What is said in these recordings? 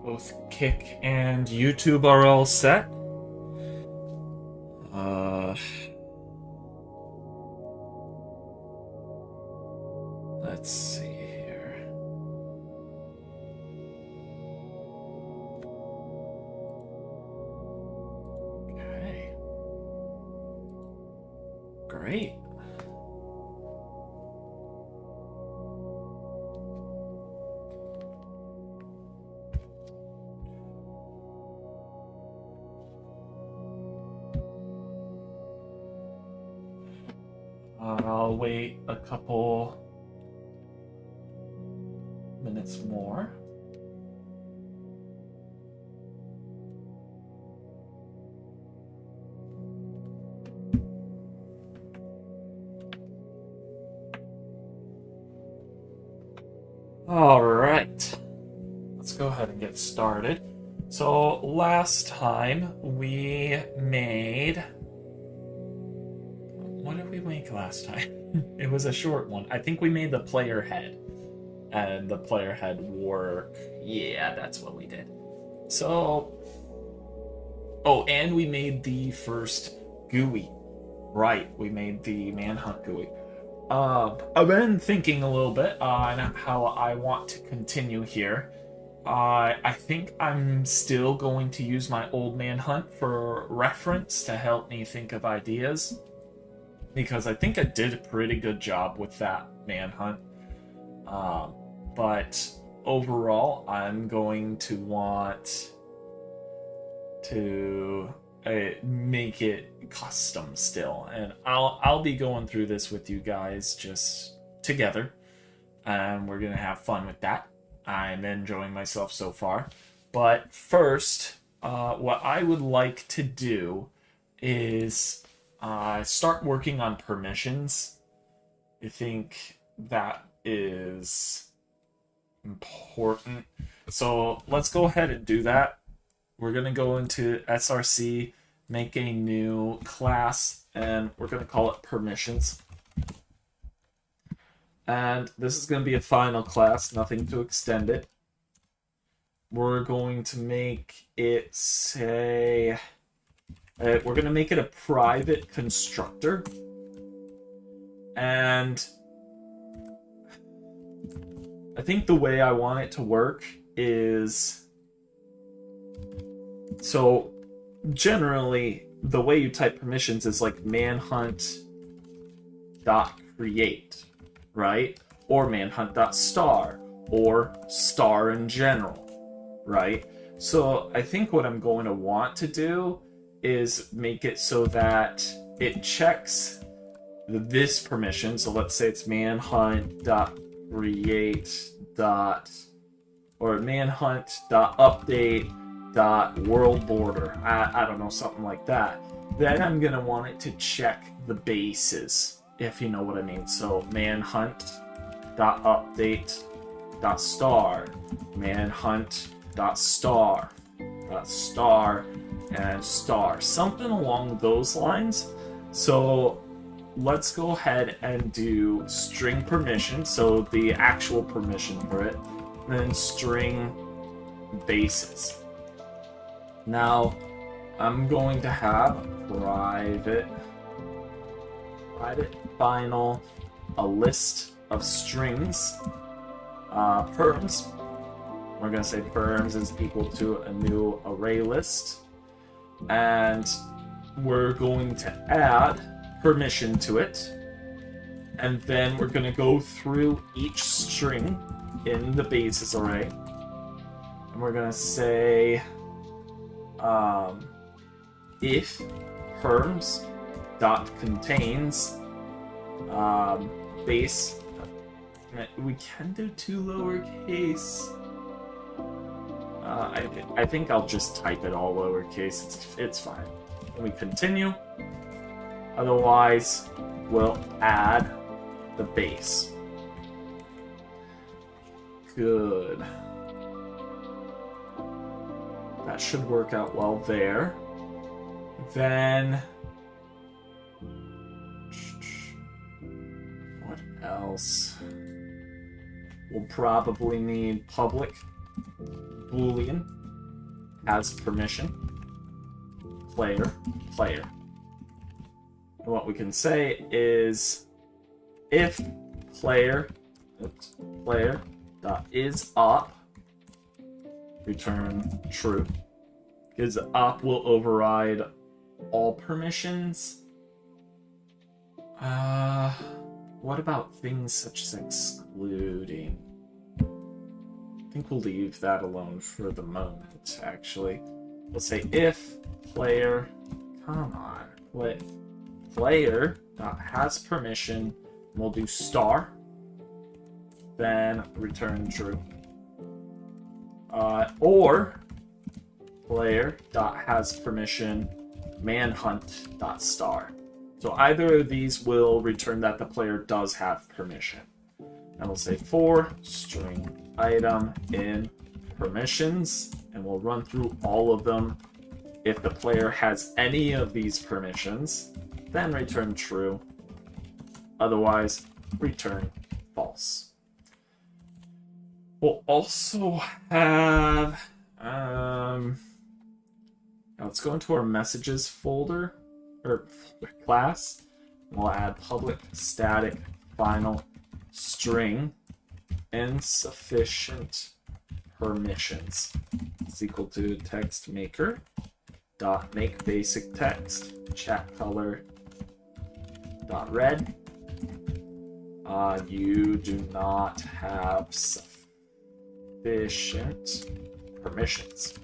Both Kick and YouTube are all set. Let's see here. Okay. Great. I'll wait a couple minutes more. All right, let's go ahead and get started. So last time we made... What did we make last time? It was a short one. I think we made the player head. And the player head work. Yeah, that's what we did. So... Oh, and we made the first GUI. Right, we made the Manhunt GUI. I've been thinking a little bit on how I want to continue here. I think I'm still going to use my old Manhunt for reference to help me think of ideas, because I think I did a pretty good job with that Manhunt. But overall, I'm going to want to make it custom still, and I'll be going through this with you guys just together, and we're gonna have fun with that. I'm enjoying myself so far. But first, what I would like to do is start working on permissions. I think that is important. So let's go ahead and do that. We're going to go into SRC, make a new class, and we're going to call it permissions. And this is going to be a final class, nothing to extend it. We're going to make it say... we're going to make it a private constructor. And I think the way I want it to work is... So, generally, the way you type permissions is like manhunt.create, right? Or manhunt.star, or star in general, right? So, I think what I'm going to want to do is make it so that it checks this permission. So, let's say it's manhunt.create. Or manhunt.update world border. I don't know, something like that. Then I'm gonna want it to check the bases, if you know what I mean. So manhunt.update.star, manhunt.star, star, and star, something along those lines. So let's go ahead and do string permission, so the actual permission for it, and then string bases. Now, I'm going to have private final, a list of strings, perms. We're going to say perms is equal to a new array list, and we're going to add permission to it, and then we're going to go through each string in the basis array, and we're going to say if perms dot contains base. We can do two lowercase. I think I'll just type it all lowercase. It's fine. And we continue. Otherwise, we'll add the base. Good. That should work out well there. Then... what else? We'll probably need public Boolean. has permission, player, player. And what we can say is if player dot is op, return true, because op will override all permissions. What about things such as excluding? I think we'll leave that alone for the moment, actually. We'll say if player, player dot has permission, we'll do star, then return true. Or player dot has permission, manhunt dot star. So either of these will return that the player does have permission. And we'll say for string item in permissions, and we'll run through all of them. If the player has any of these permissions, then return true. Otherwise, return false. We'll also have, let's go into our messages folder, or class. We'll add public static final string insufficient permissions. It's equal to text maker dot make basic text chat color dot red. You do not have sufficient permissions.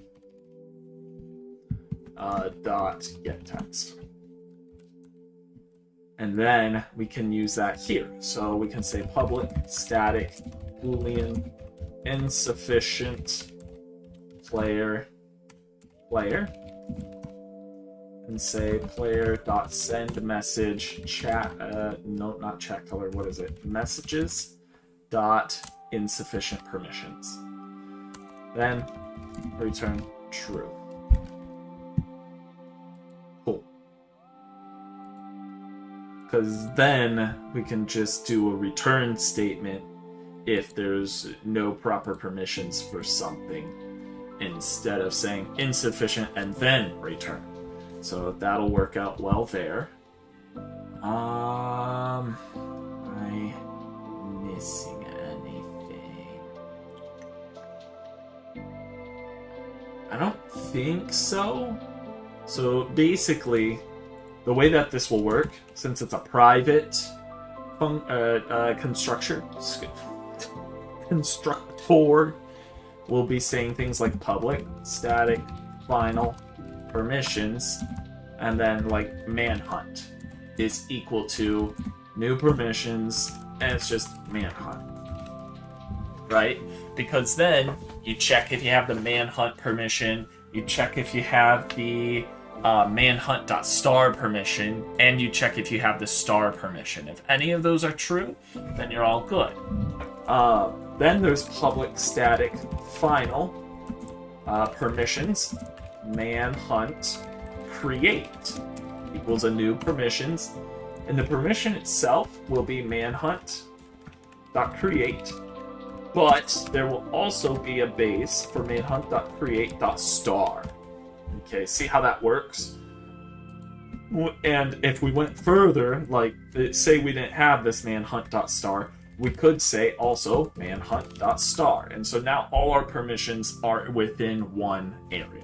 Dot get text. And then we can use that here. So we can say public static boolean insufficient player and say player dot send message chat no, not chat color, what is it, messages dot insufficient permissions, then return true. Cool. Because then we can just do a return statement if there's no proper permissions for something, instead of saying insufficient and then return. So that'll work out well there. Am I missing anything? I don't think so. So basically, the way that this will work, since it's a private constructor, will be saying things like public static final permissions, and then like manhunt is equal to new permissions, and it's just manhunt, right? Because then you check if you have the manhunt permission, you check if you have the manhunt.star permission, and you check if you have the star permission. If any of those are true, then you're all good. Then there's public static final permissions, manhunt create equals a new permissions, and the permission itself will be manhunt.create, but there will also be a base for manhunt.create.star. Okay, see how that works? And if we went further, like say we didn't have this manhunt.star, we could say also manhunt.star. And so now all our permissions are within one area.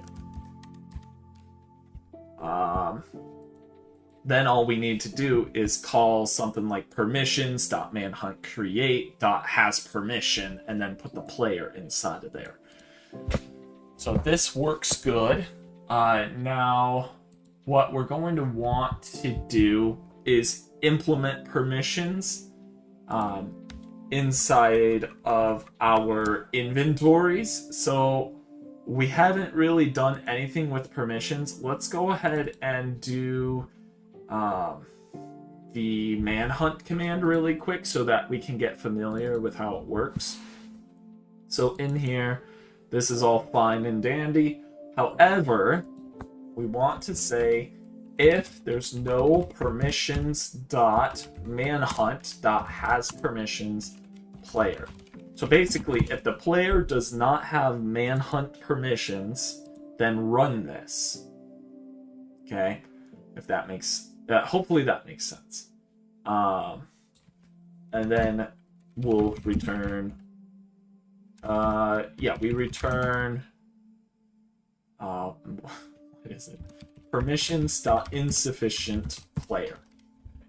Then all we need to do is call something like permissions.manhuntCreate.hasPermission, and then put the player inside of there. So this works good. Now, what we're going to want to do is implement permissions inside of our inventories. So we haven't really done anything with permissions. Let's go ahead and do the manhunt command really quick so that we can get familiar with how it works. So in here, this is all fine and dandy. However, we want to say if there's no permissions dot manhunt dot has permissions player. So basically, if the player does not have manhunt permissions, then run this. Okay, if that makes hopefully that makes sense. And then we'll return. Yeah, we return. What is it? Permissions.insufficient player.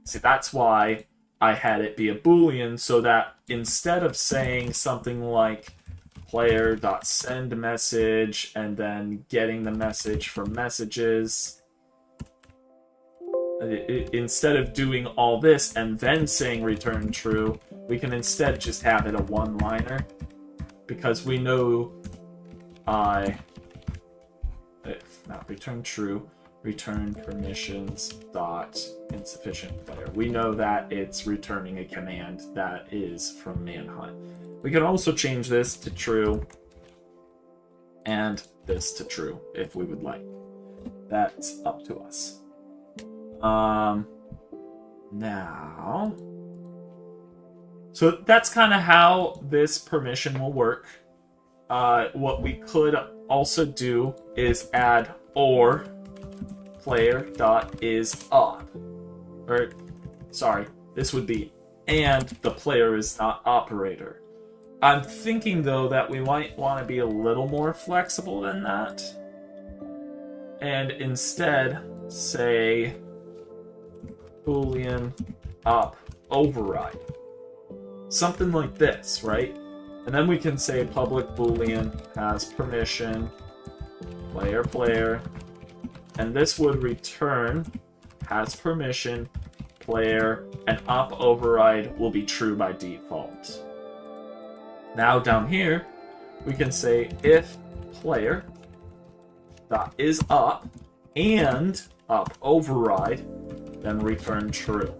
See, that's why I had it be a boolean, so that instead of saying something like player.send message and then getting the message from messages, instead of doing all this and then saying return true, we can instead just have it a one-liner, because we know not return true, return permissions dot insufficient player. We know that it's returning a command that is from Manhunt. We can also change this to true and this to true if we would like. That's up to us. Now, so that's kind of how this permission will work. What we could also do is add or player.isUp. Or, sorry, this would be and the player is not operator. I'm thinking, though, that we might want to be a little more flexible than that. And instead say boolean up override. Something like this, right? And then we can say public boolean has permission, player, and this would return has permission, player, and up override will be true by default. Now down here, we can say if player dot is up and up override, then return true.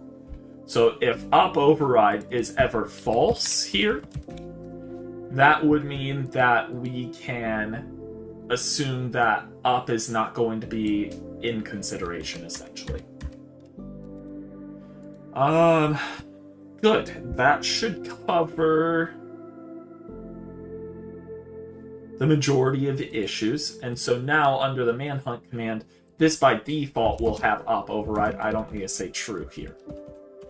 So if up override is ever false here, that would mean that we can assume that up is not going to be in consideration, essentially. Good. That should cover the majority of the issues. And so now under the manhunt command, this by default will have up override. I don't need to say true here.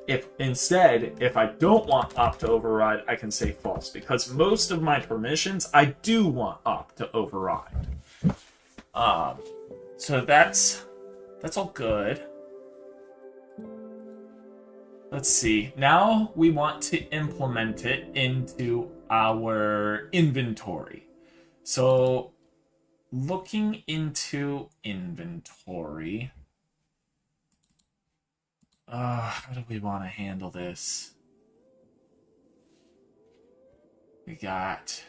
If instead, if I don't want up to override, I can say false, because most of my permissions I do want up to override. So that's all good. Let's see. Now we want to implement it into our inventory. So looking into inventory, how do we want to handle this? We got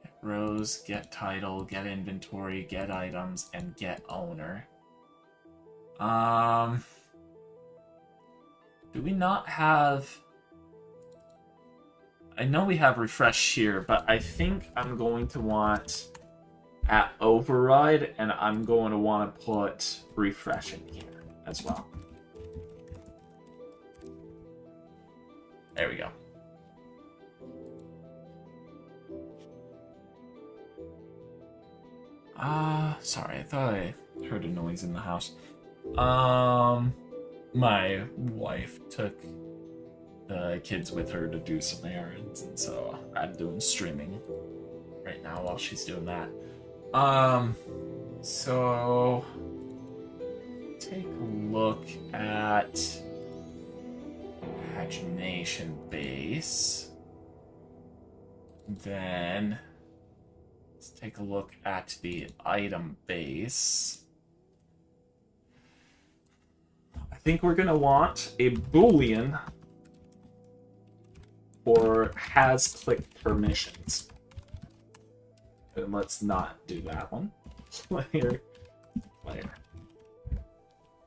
get rows, get title, get inventory, get items, and get owner. Do we not have... I know we have refresh here, but I think I'm going to want at override, and I'm going to want to put refresh in here as well. There we go. Sorry, I thought I heard a noise in the house. My wife took the kids with her to do some errands, and so I'm doing streaming right now while she's doing that. So take a look at pagination base. Then let's take a look at the item base. I think we're gonna want a boolean for has clicked permissions. And let's not do that one. Player.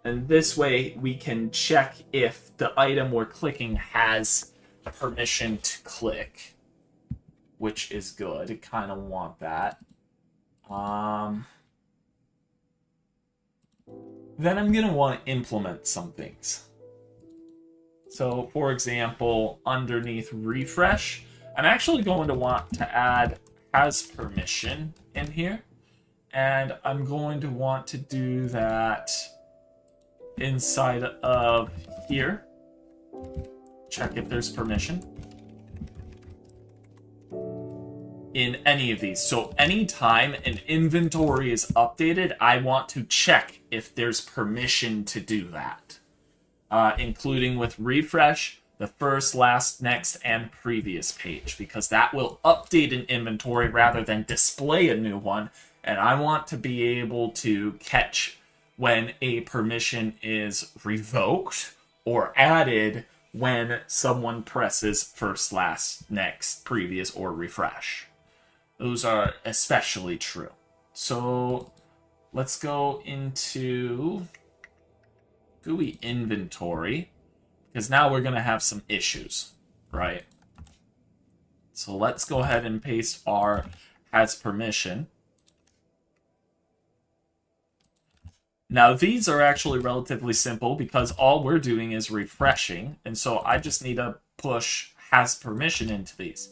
And this way we can check if the item we're clicking has permission to click, which is good. I kind of want that. Then I'm going to want to implement some things. So, for example, underneath refresh, I'm actually going to want to add has permission in here. And I'm going to want to do that inside of here. Check if there's permission in any of these. So anytime an inventory is updated, I want to check if there's permission to do that. Including with refresh, the first, last, next, and previous page, because that will update an inventory rather than display a new one. And I want to be able to catch when a permission is revoked or added when someone presses first, last, next, previous, or refresh. Those are especially true. So let's go into GUI inventory, because now we're going to have some issues, right? So let's go ahead and paste our has permission. Now, these are actually relatively simple because all we're doing is refreshing, and so I just need to push has permission into these.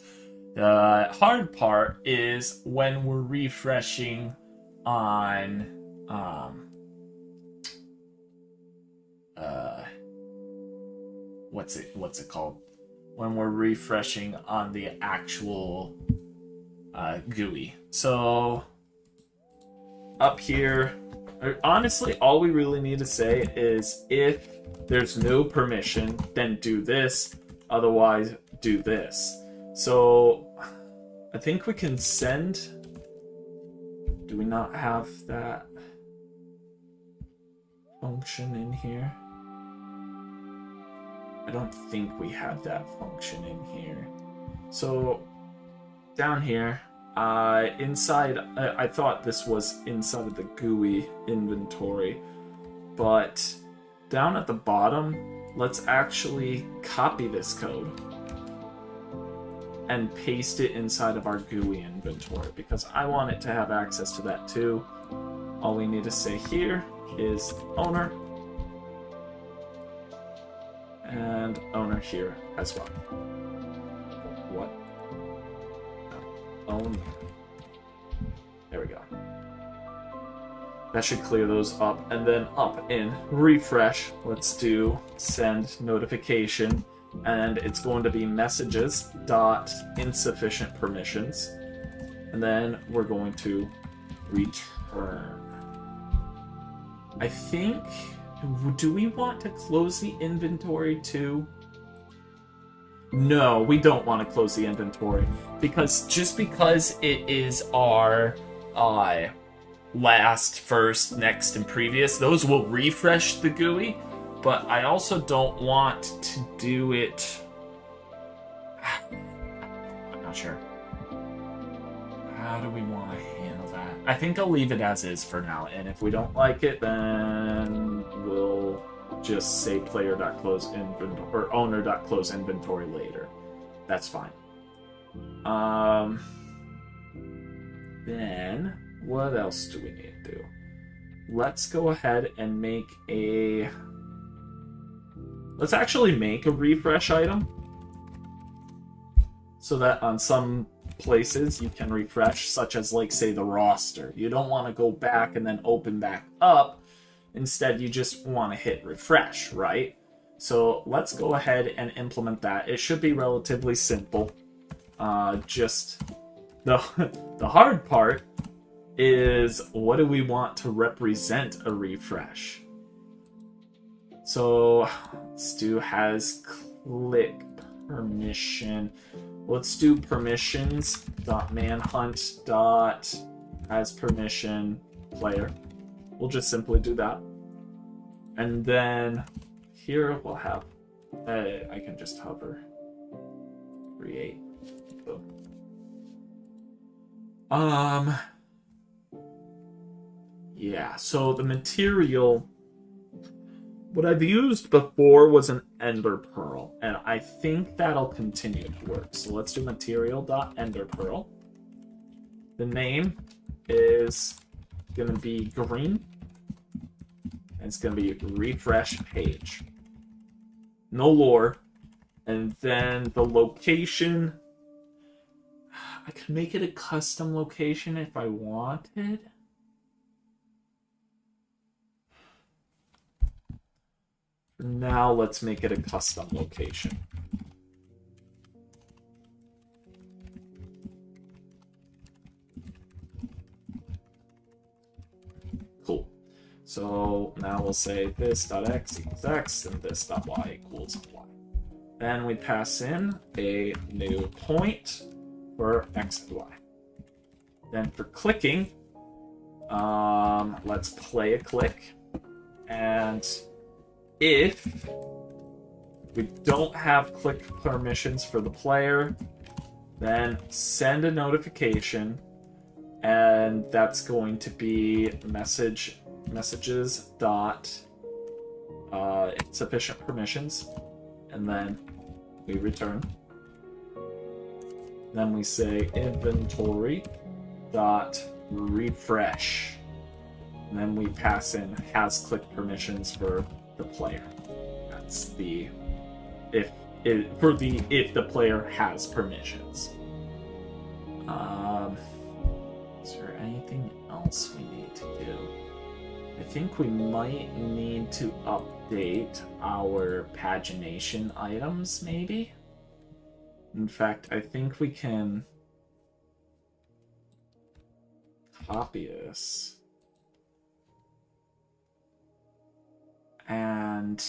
The hard part is when we're refreshing on what's it called? When we're refreshing on the actual GUI. So up here, honestly, all we really need to say is if there's no permission, then do this. Otherwise, do this. So I think we can send. Do we not have that function in here? I don't think we have that function in here. So down here, inside, I thought this was inside of the GUI inventory, but down at the bottom, let's actually copy this code and paste it inside of our GUI inventory, because I want it to have access to that too. All we need to say here is owner, and owner here as well. What? Owner. There we go. That should clear those up. And then up in refresh, let's do send notification. And it's going to be messages dot insufficient permissions. And then we're going to return. I think, do we want to close the inventory too? No, we don't want to close the inventory, because just because it is our last, first, next, and previous, those will refresh the GUI, but I also don't want to do it. I'm not sure. How do we want to handle that? I think I'll leave it as is for now, and if we don't like it, then we'll just say player.close inventory or owner.close inventory later. That's fine. Then what else do we need to do? Let's go ahead and make a. Let's actually make a refresh item so that on some places you can refresh, such as, like, say, the roster. You don't want to go back and then open back up. Instead, you just want to hit refresh, right? So let's go ahead and implement that. It should be relatively simple. Just the hard part is, what do we want to represent a refresh? So let's do has click permission. Let's do permissions dot manhunt dot has permission player. We'll just simply do that. And then here we'll have, I can just hover, create. Boom. Yeah, so the material, what I've used before was an ender pearl, and I think that'll continue to work. So let's do material.enderpearl. The name is gonna be green, and it's gonna be refresh page. No lore. And then the location, I could make it a custom location if I wanted. Now let's make it a custom location. Cool. So now we'll say this.x equals x and this.y equals y. Then we pass in a new point for x and y. Then for clicking, let's play a click. And if we don't have click permissions for the player, then send a notification, and that's going to be messages dot sufficient permissions, and then we return. Then we say inventory dot refresh, and then we pass in has click permissions for the player. That's the if the player has permissions. Is there anything else we need to do? I think we might need to update our pagination items, maybe? In fact, I think we can copy this. And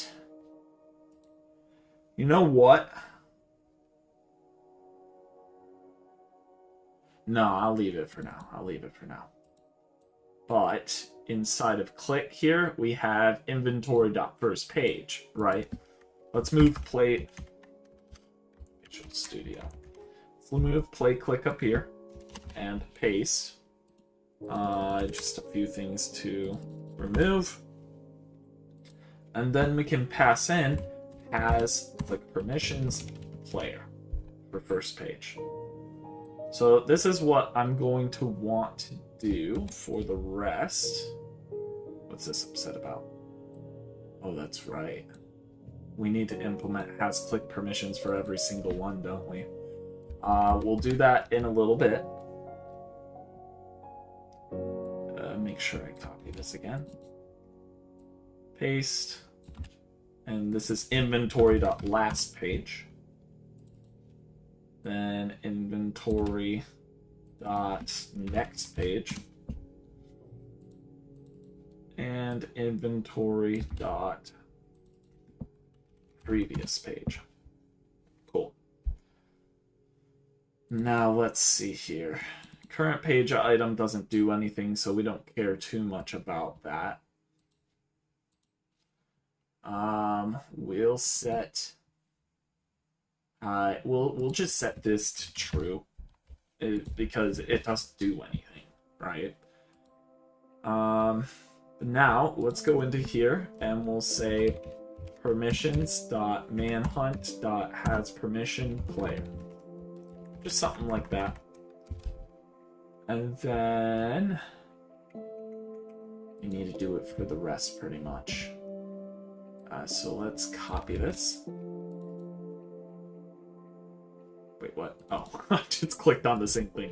you know what? No, I'll leave it for now. But inside of click here, we have inventory.firstPage, right? Let's move play Visual Studio. Let's move play click up here and paste. Just a few things to remove. And then we can pass in has click permissions player for first page. So this is what I'm going to want to do for the rest. What's this upset about? Oh, that's right. We need to implement has click permissions for every single one, don't we? We'll do that in a little bit. Make sure I copy this again. Paste. And this is inventory.lastPage. Then inventory.nextPage. And inventory.previousPage. Cool. Now let's see here. Current page item doesn't do anything, so we don't care too much about that. We'll set we'll just set this to true because it doesn't do anything, right? Now let's go into here and we'll say permissions.manhunt.hasPermissionPlayer. Just something like that. And then you need to do it for the rest pretty much. So let's copy this. Wait, what? Oh, I just clicked on the same thing.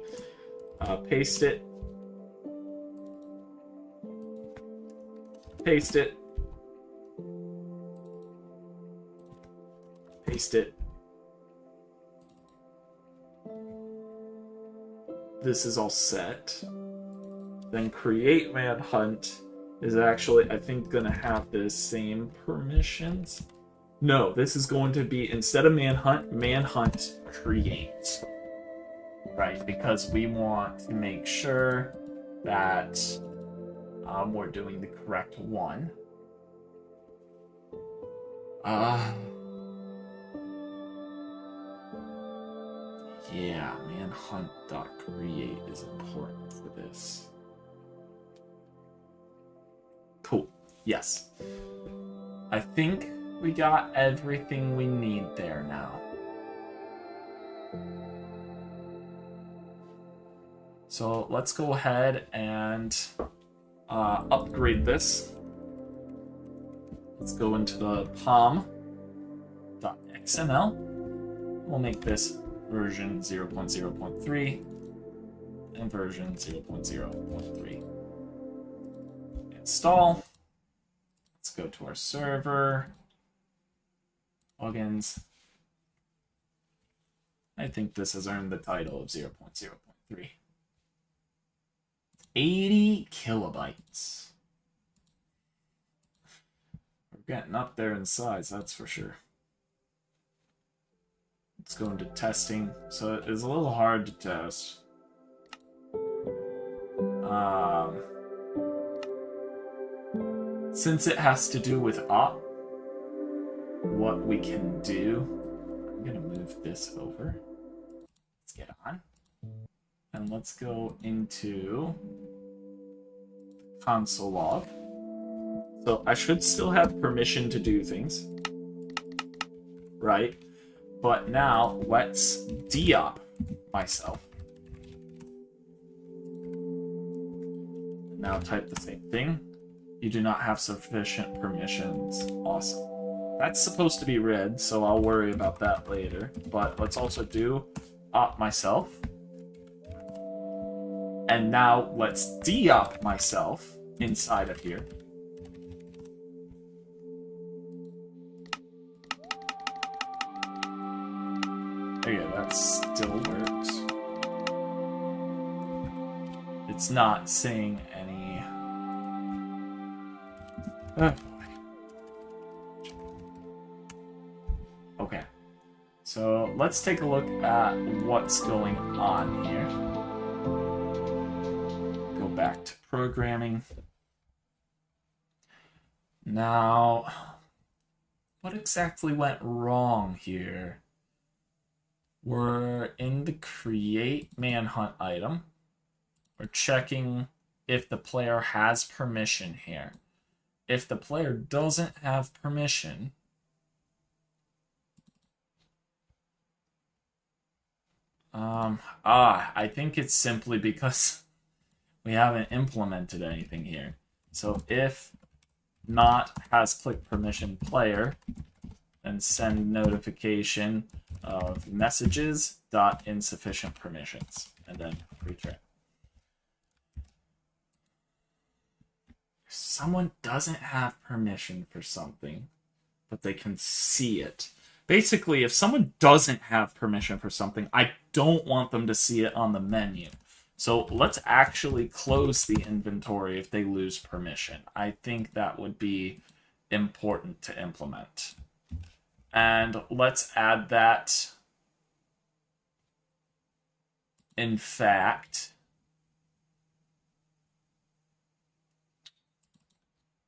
Paste it. Paste it. Paste it. This is all set. Then create manhunt is actually, I think, gonna have the same permissions. No, this is going to be, instead of manhunt, manhunt create. Right, because we want to make sure that we're doing the correct one. Yeah, manhunt.create is important for this. Cool. Yes. I think we got everything we need there now. So let's go ahead and upgrade this. Let's go into the pom.xml. We'll make this version 0.0.3 and version 0.0.3. Install. Let's go to our server. Plugins. I think this has earned the title of 0.0.3. 80 kilobytes. We're getting up there in size, that's for sure. Let's go into testing. So it is a little hard to test. Since it has to do with op, what we can do, I'm gonna move this over. Let's get on. And let's go into console log. So I should still have permission to do things, right? But now let's deop myself. Now type the same thing. You do not have sufficient permissions. Awesome. That's supposed to be red, so I'll worry about that later. But let's also do op myself. And now let's deop myself inside of here. Okay, that still works. It's not saying any... Okay. So let's take a look at what's going on here. Go back to programming. Now, what exactly went wrong here? We're in the create manhunt item. We're checking if the player has permission here. If the player doesn't have permission, I think it's simply because we haven't implemented anything here. So if not has click permission player, then send notification of messages dot insufficient permissions, and then retry. If someone doesn't have permission for something, but they can see it. Basically, if someone doesn't have permission for something, I don't want them to see it on the menu. So let's actually close the inventory if they lose permission. I think that would be important to implement. And let's add that. In fact,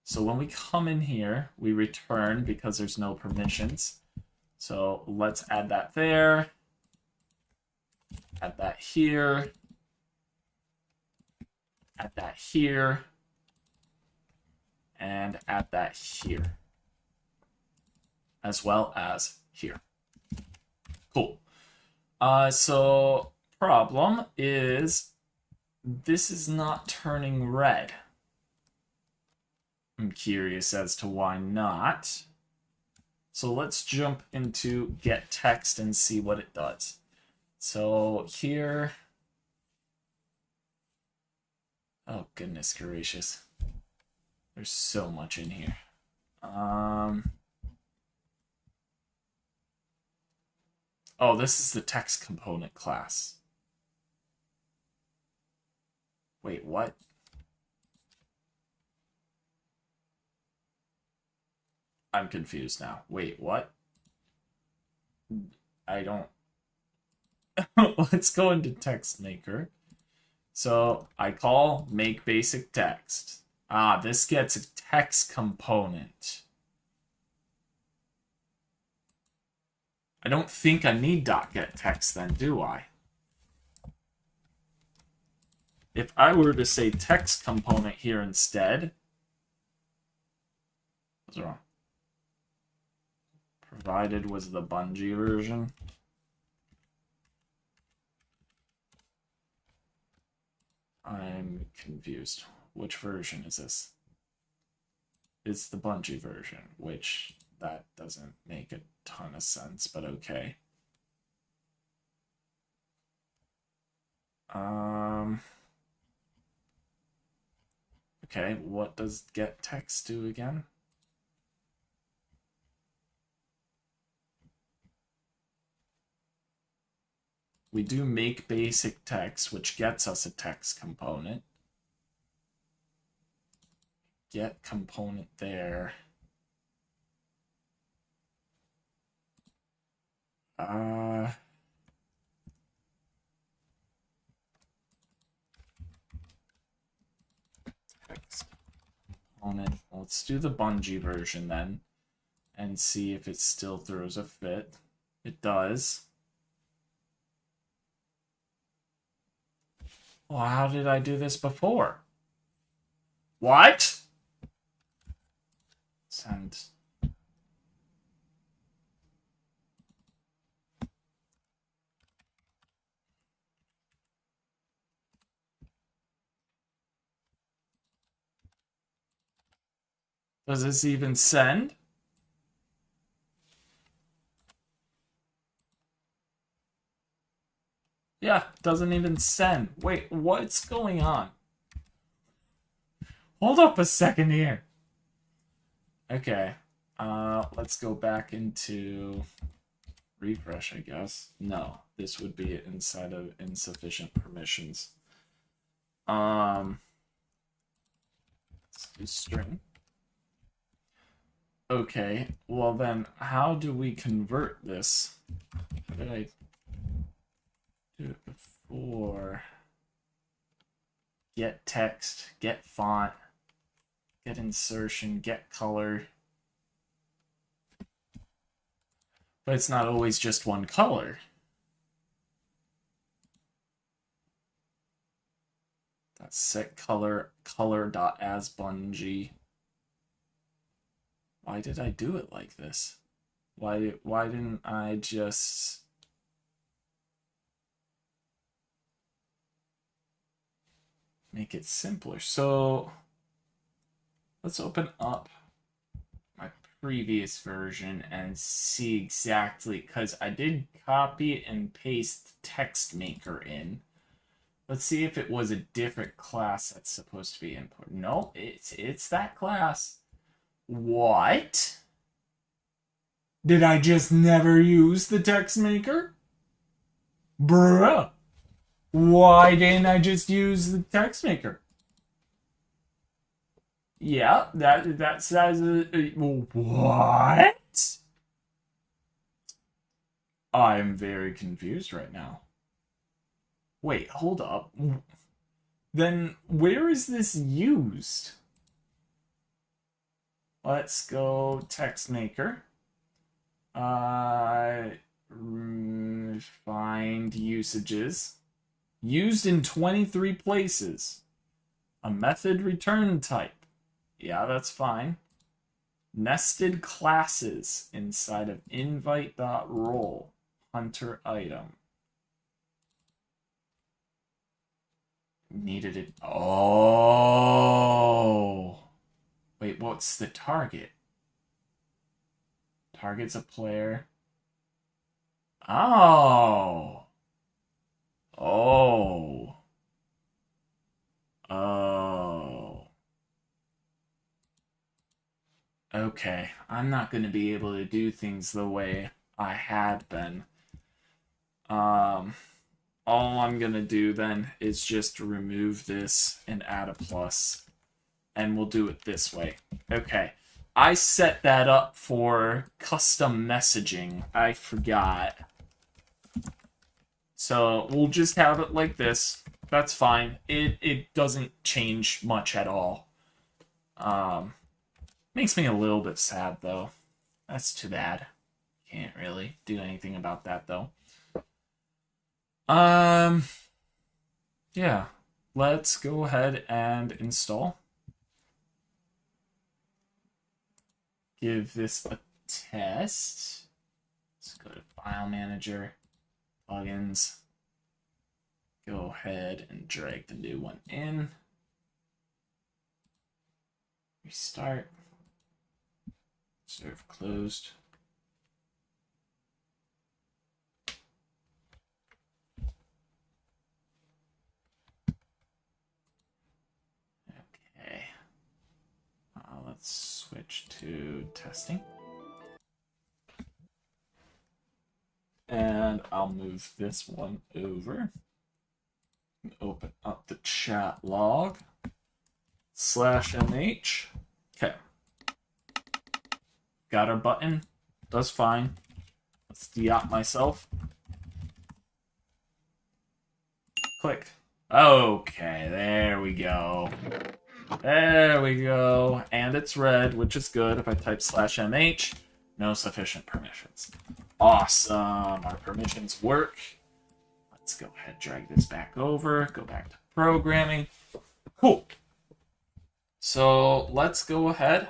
so when we come in here, we return because there's no permissions. So let's add that there. Add that here. Add that here. And add that here. As well as here. Cool. So problem is this is not turning red. I'm curious as to why not. So let's jump into get text and see what it does. So here, oh goodness gracious, there's so much in here. Oh, this is the text component class. Wait, what? I'm confused now. Wait, what? I don't... Let's go into text maker. So I call make basic text. Ah, this gets a text component. I don't think I need .get text then, do I? If I were to say text component here instead, what's wrong? Provided was the Bungie version. I'm confused. Which version is this? It's the Bungie version, which that doesn't make a ton of sense, but okay. Okay, what does get text do again? We do make basic text, which gets us a text component. Get component there. Text component. Let's do the Bungie version then and see if it still throws a fit. It does. Well, how did I do this before? What? Send. Does this even send? Yeah, doesn't even send. Wait, what's going on? Hold up a second here. Okay. Let's go back into refresh, I guess. No, this would be inside of insufficient permissions. Let's do string. Okay, well then, how do we convert this? How did I do it before? Get text, get font, get insertion, get color. But it's not always just one color. That's set color, color.asBungie. Why did I do it like this? Why didn't I just make it simpler? So let's open up my previous version and see exactly, because I did copy and paste the text maker in. Let's see if it was a different class that's supposed to be imported. No, it's that class. What? Did I just never use the text maker? Bruh. Why didn't I just use the text maker? Yeah, that says what? I'm very confused right now. Wait, hold up. Then where is this used? Let's go text maker. Find usages. Used in 23 places. A method return type. Yeah, that's fine. Nested classes inside of invite.role. Hunter item. Needed it. Oh. Wait, what's the target? Target's a player. Oh. Oh. Oh. Okay, I'm not going to be able to do things the way I had been. All I'm going to do then is just remove this and add a plus. And we'll do it this way. Okay. I set that up for custom messaging. I forgot. So we'll just have it like this. That's fine. It doesn't change much at all. Makes me a little bit sad, though. That's too bad. Can't really do anything about that, though. Yeah. Let's go ahead and install. Give this a test. Let's go to File Manager, Plugins. Go ahead and drag the new one in. Restart. Serve closed. Okay. Let's switch to testing. And And I'll move this one over. Open up the chat log. /MH. Okay. Got our button. That's fine. Let's de-op myself. Click. Okay, there we go. There we go. And it's red, which is good. If I type /MH, no sufficient permissions. Awesome. Our permissions work. Let's go ahead, drag this back over. Go back to programming. Cool. So let's go ahead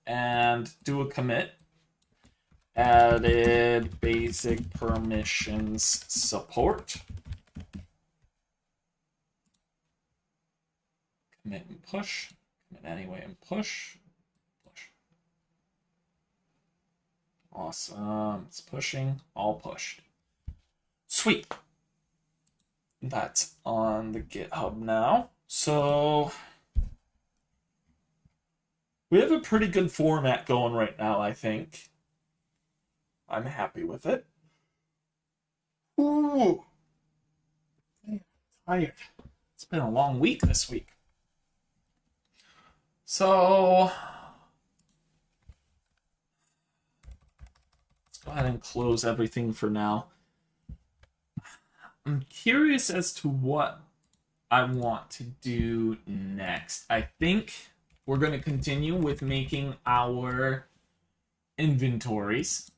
and do a commit. Added basic permissions support. Commit and push. Commit anyway and push. Push. Awesome. It's pushing. All pushed. Sweet. That's on the GitHub now. So we have a pretty good format going right now, I think. I'm happy with it. Ooh. I'm tired. It's been a long week this week. So let's go ahead and close everything for now. I'm curious as to what I want to do next. I think we're going to continue with making our inventories.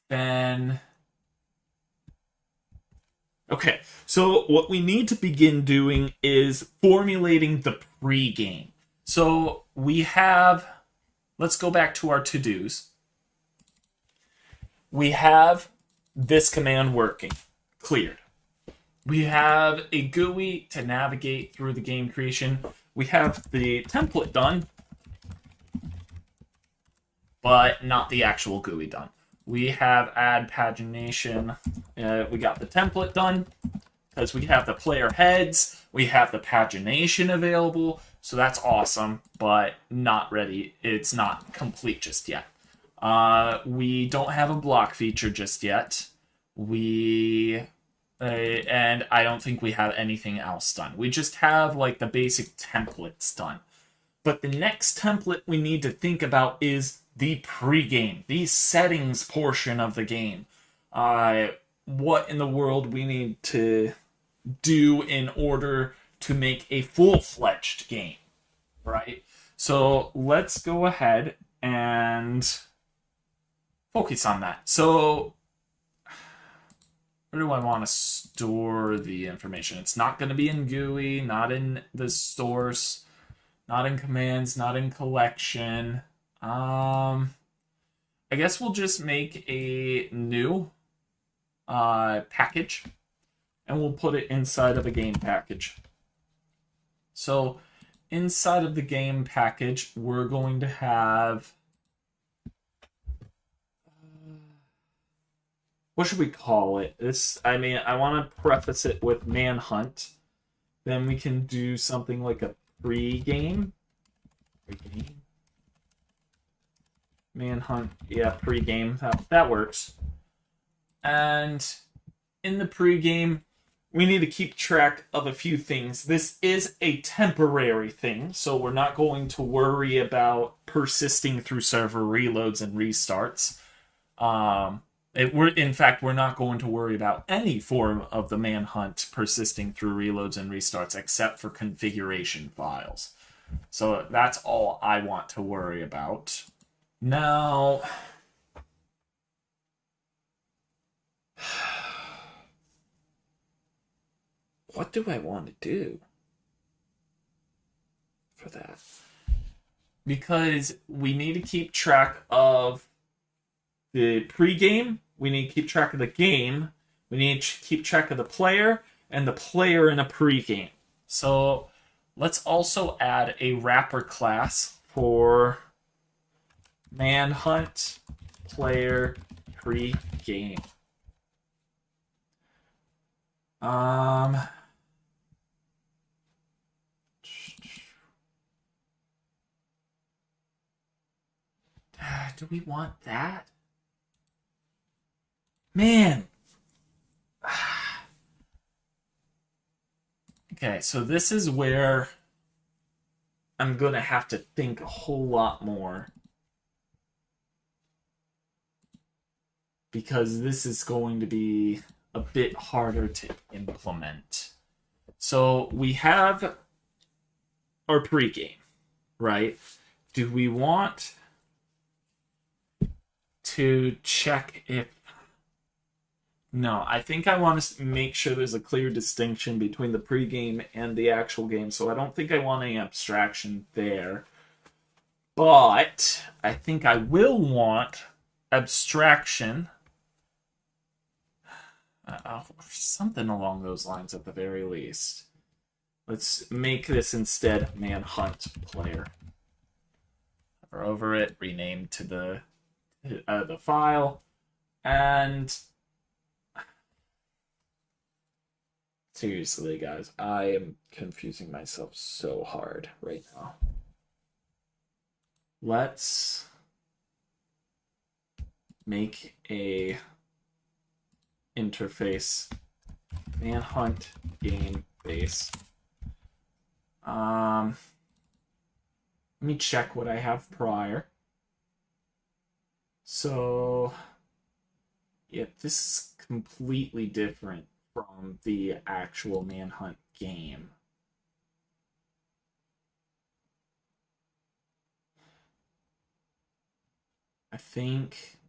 Then, okay, so what we need to begin doing is formulating the pre-game. So we have, let's go back to our to-dos. We have this command working, cleared. We have a GUI to navigate through the game creation. We have the template done, but not the actual GUI done. We have add pagination. We got the template done because we have the player heads. We have the pagination available. So that's awesome, but not ready. It's not complete just yet. We don't have a block feature just yet. And I don't think we have anything else done. We just have like the basic templates done. But the next template we need to think about is the pre-game, the settings portion of the game. What in the world we need to do in order to make a full-fledged game, right? So let's go ahead and focus on that. So where do I want to store the information? It's not going to be in GUI, not in the source, not in commands, not in collection. I guess we'll just make a new package, and we'll put it inside of a game package. So inside of the game package, we're going to have, what should we call it? I want to preface it with Manhunt. Then we can do something like a pre-game. Manhunt, yeah, pre-game. That works. And in the pre-game, we need to keep track of a few things. This is a temporary thing, so we're not going to worry about persisting through server reloads and restarts. In fact, we're not going to worry about any form of the Manhunt persisting through reloads and restarts except for configuration files. So that's all I want to worry about. Now, what do I want to do for that? Because we need to keep track of the pre-game, we need to keep track of the game, we need to keep track of the player, and the player in a pre-game. So let's also add a wrapper class for Manhunt player pre-game. Do we want that? Man. Okay, so this is where I'm gonna have to think a whole lot more. Because this is going to be a bit harder to implement. So we have our pregame, right? Do we want to check if... No, I think I want to make sure there's a clear distinction between the pregame and the actual game, so I don't think I want any abstraction there. But I think I will want abstraction... something along those lines at the very least. Let's make this instead manhunt player. Hover over it, rename to the file, and seriously, guys, I am confusing myself so hard right now. Let's make a interface manhunt game base. Let me check what I have prior. So, yeah, this is completely different from the actual manhunt game. I think...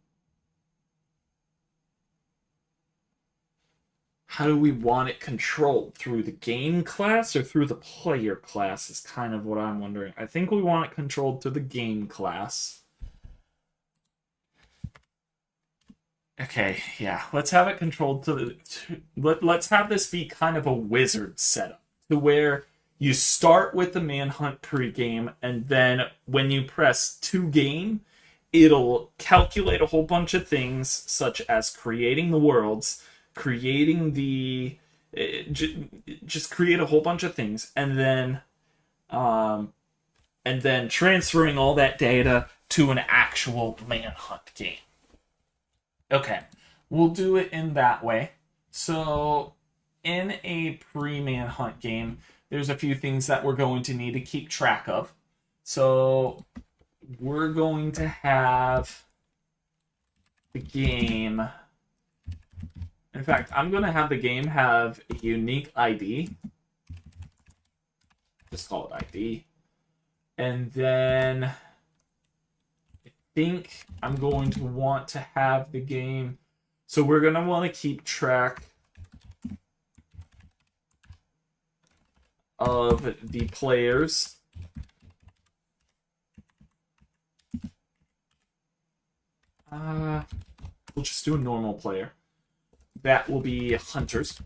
How do we want it controlled? Through the game class or through the player class is kind of what I'm wondering. I think we want it controlled through the game class. Okay, yeah. Let's have it controlled let's have this be kind of a wizard setup. To where you start with the manhunt pregame, and then when you press to game, it'll calculate a whole bunch of things, such as creating the worlds, creating the just create a whole bunch of things, and then transferring all that data to an actual manhunt game. Okay, we'll do it in that way. So in a pre-manhunt game, there's a few things that we're going to need to keep track of. So we're going to have the game... In fact, I'm going to have the game have a unique ID. Just call it ID. And then I think I'm going to want to have the game... So we're going to want to keep track of the players. We'll just do a normal player. That will be hunters.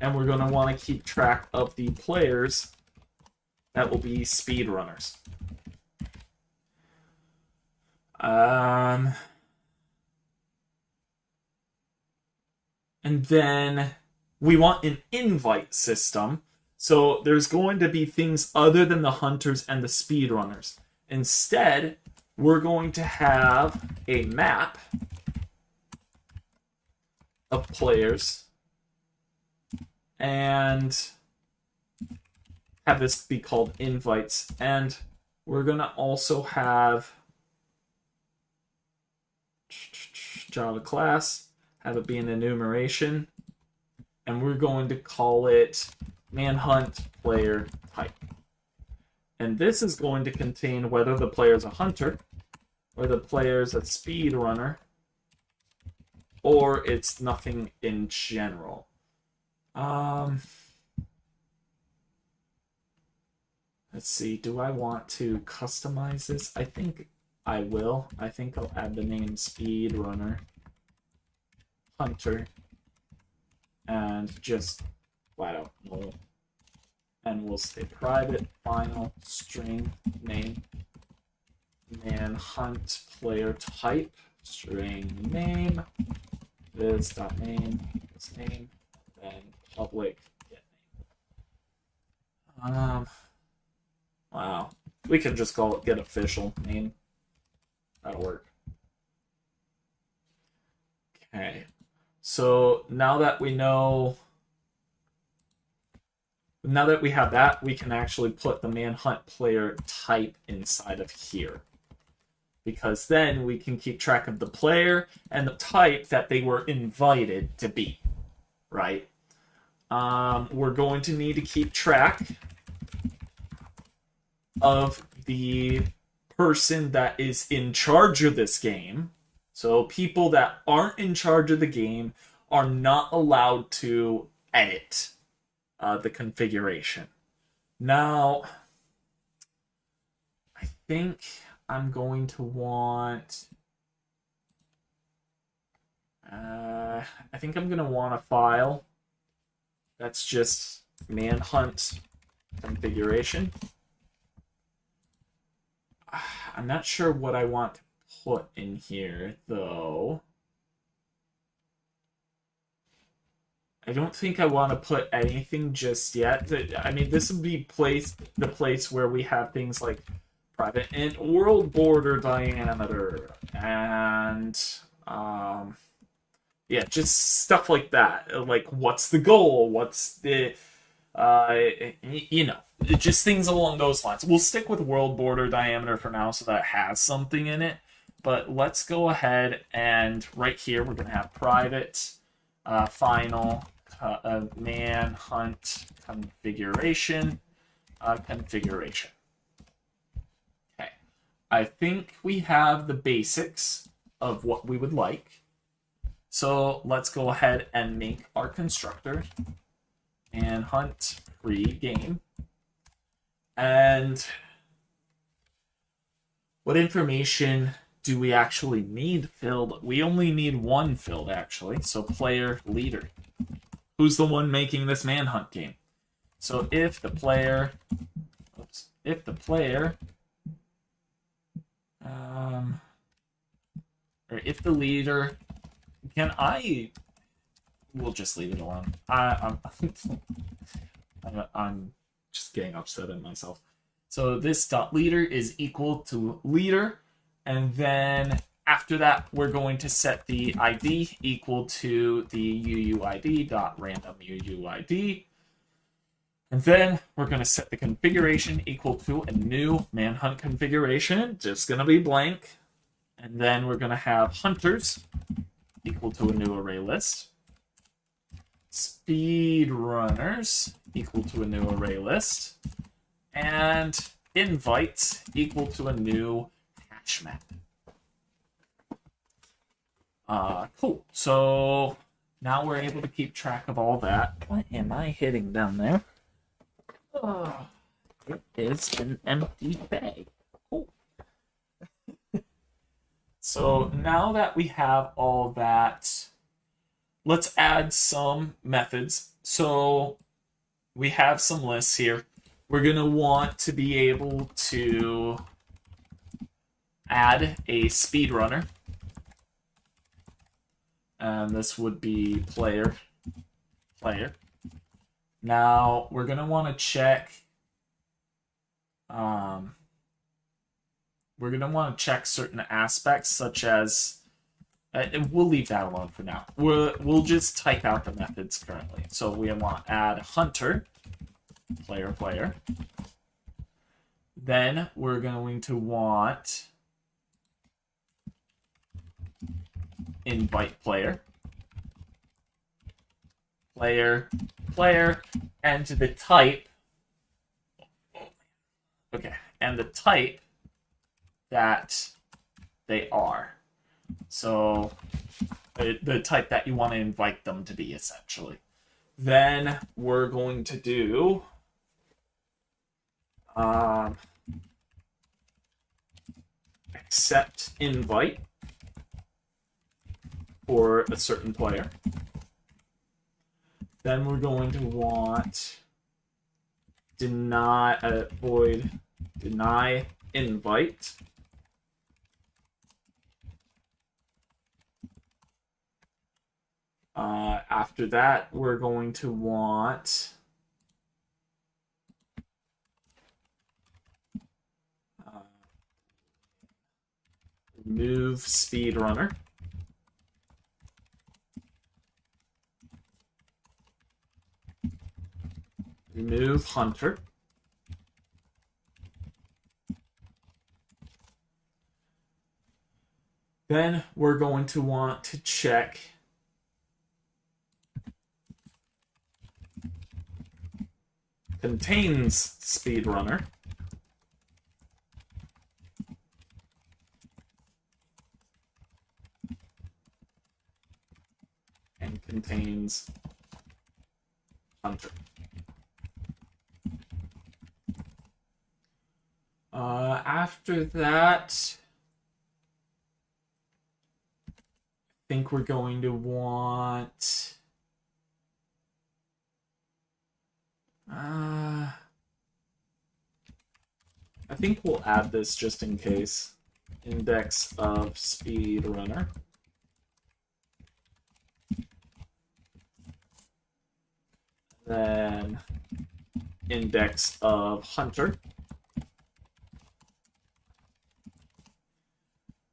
And we're going to want to keep track of the players. That will be speedrunners. And then we want an invite system. So there's going to be things other than the hunters and the speedrunners. Instead, we're going to have a map of players and have this be called invites. And we're going to also have Java class, have it be an enumeration, and we're going to call it manhunt player type. And this is going to contain whether the player is a hunter, or the player is a speedrunner, or it's nothing in general. Let's see, do I want to customize this? I think I will. I think I'll add the name speedrunner, hunter, and just flat out null. And we'll say private final string name manhunt player type string name this.name this name, then public get name. Wow, we could just call it get official name. That'll work. Okay. So now that we know, now that we have that, we can actually put the manhunt player type inside of here. Because then we can keep track of the player and the type that they were invited to be, right? We're going to need to keep track of the person that is in charge of this game. So people that aren't in charge of the game are not allowed to edit the configuration. Now, I think I'm going to want... I think I'm going to want a file that's just manhunt configuration. I'm not sure what I want to put in here, though. I don't think I want to put anything just yet. I mean, this would be the place where we have things like private and world border diameter, and yeah, just stuff like that. Like, what's the goal? What's the you know, just things along those lines. We'll stick with world border diameter for now, so that has something in it. But let's go ahead and right here we're going to have private final manhunt configuration. Configuration. Okay, I think we have the basics of what we would like. So let's go ahead and make our constructor and hunt pre-game. And what information do we actually need filled? We only need one filled, actually. So player leader. Who's the one making this manhunt game? So if the player, or if the leader, we'll just leave it alone. I'm just getting upset at myself. So this dot leader is equal to leader, and then after that we're going to set the ID equal to the UUID dot random UUID, and then we're going to set the configuration equal to a new manhunt configuration, just going to be blank, and then we're going to have hunters equal to a new array list. Speedrunners equal to a new array list, and invites equal to a new hash map. Cool. So now we're able to keep track of all that. What am I hitting down there? Oh, it is an empty bag. Cool. So now that we have all that, let's add some methods. So we have some lists here. We're going to want to be able to add a speedrunner. And this would be player. Now we're going to want to check certain aspects, such as we'll leave that alone for now. We'll just type out the methods currently. So we want add hunter, player. Then we're going to want invite player, and the type. Okay, and the type that they are. So the type that you want to invite them to be, essentially. Then we're going to do accept invite for a certain player. Then we're going to want void deny invite. After that, we're going to want Remove speedrunner. Remove hunter. Then we're going to want to check contains speedrunner. And contains hunter. After that, I think we're going to want I think we'll add this just in case. Index of speedrunner. Then index of hunter.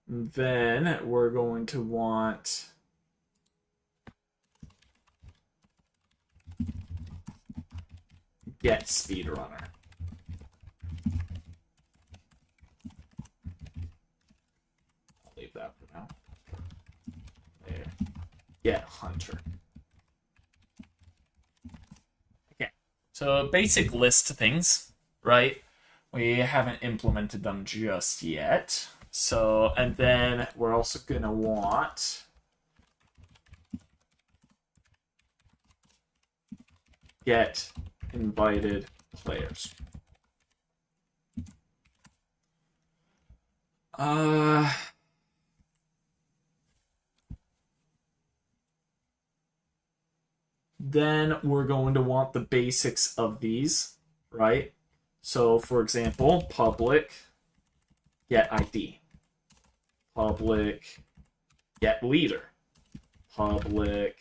Then we're going to want get speedrunner. I'll leave that for now. There. Get hunter. Okay. So basic list things, right? We haven't implemented them just yet. So, and then we're also going to want get invited players. Then we're going to want the basics of these, right? So, for example, public get ID. Public get leader. Public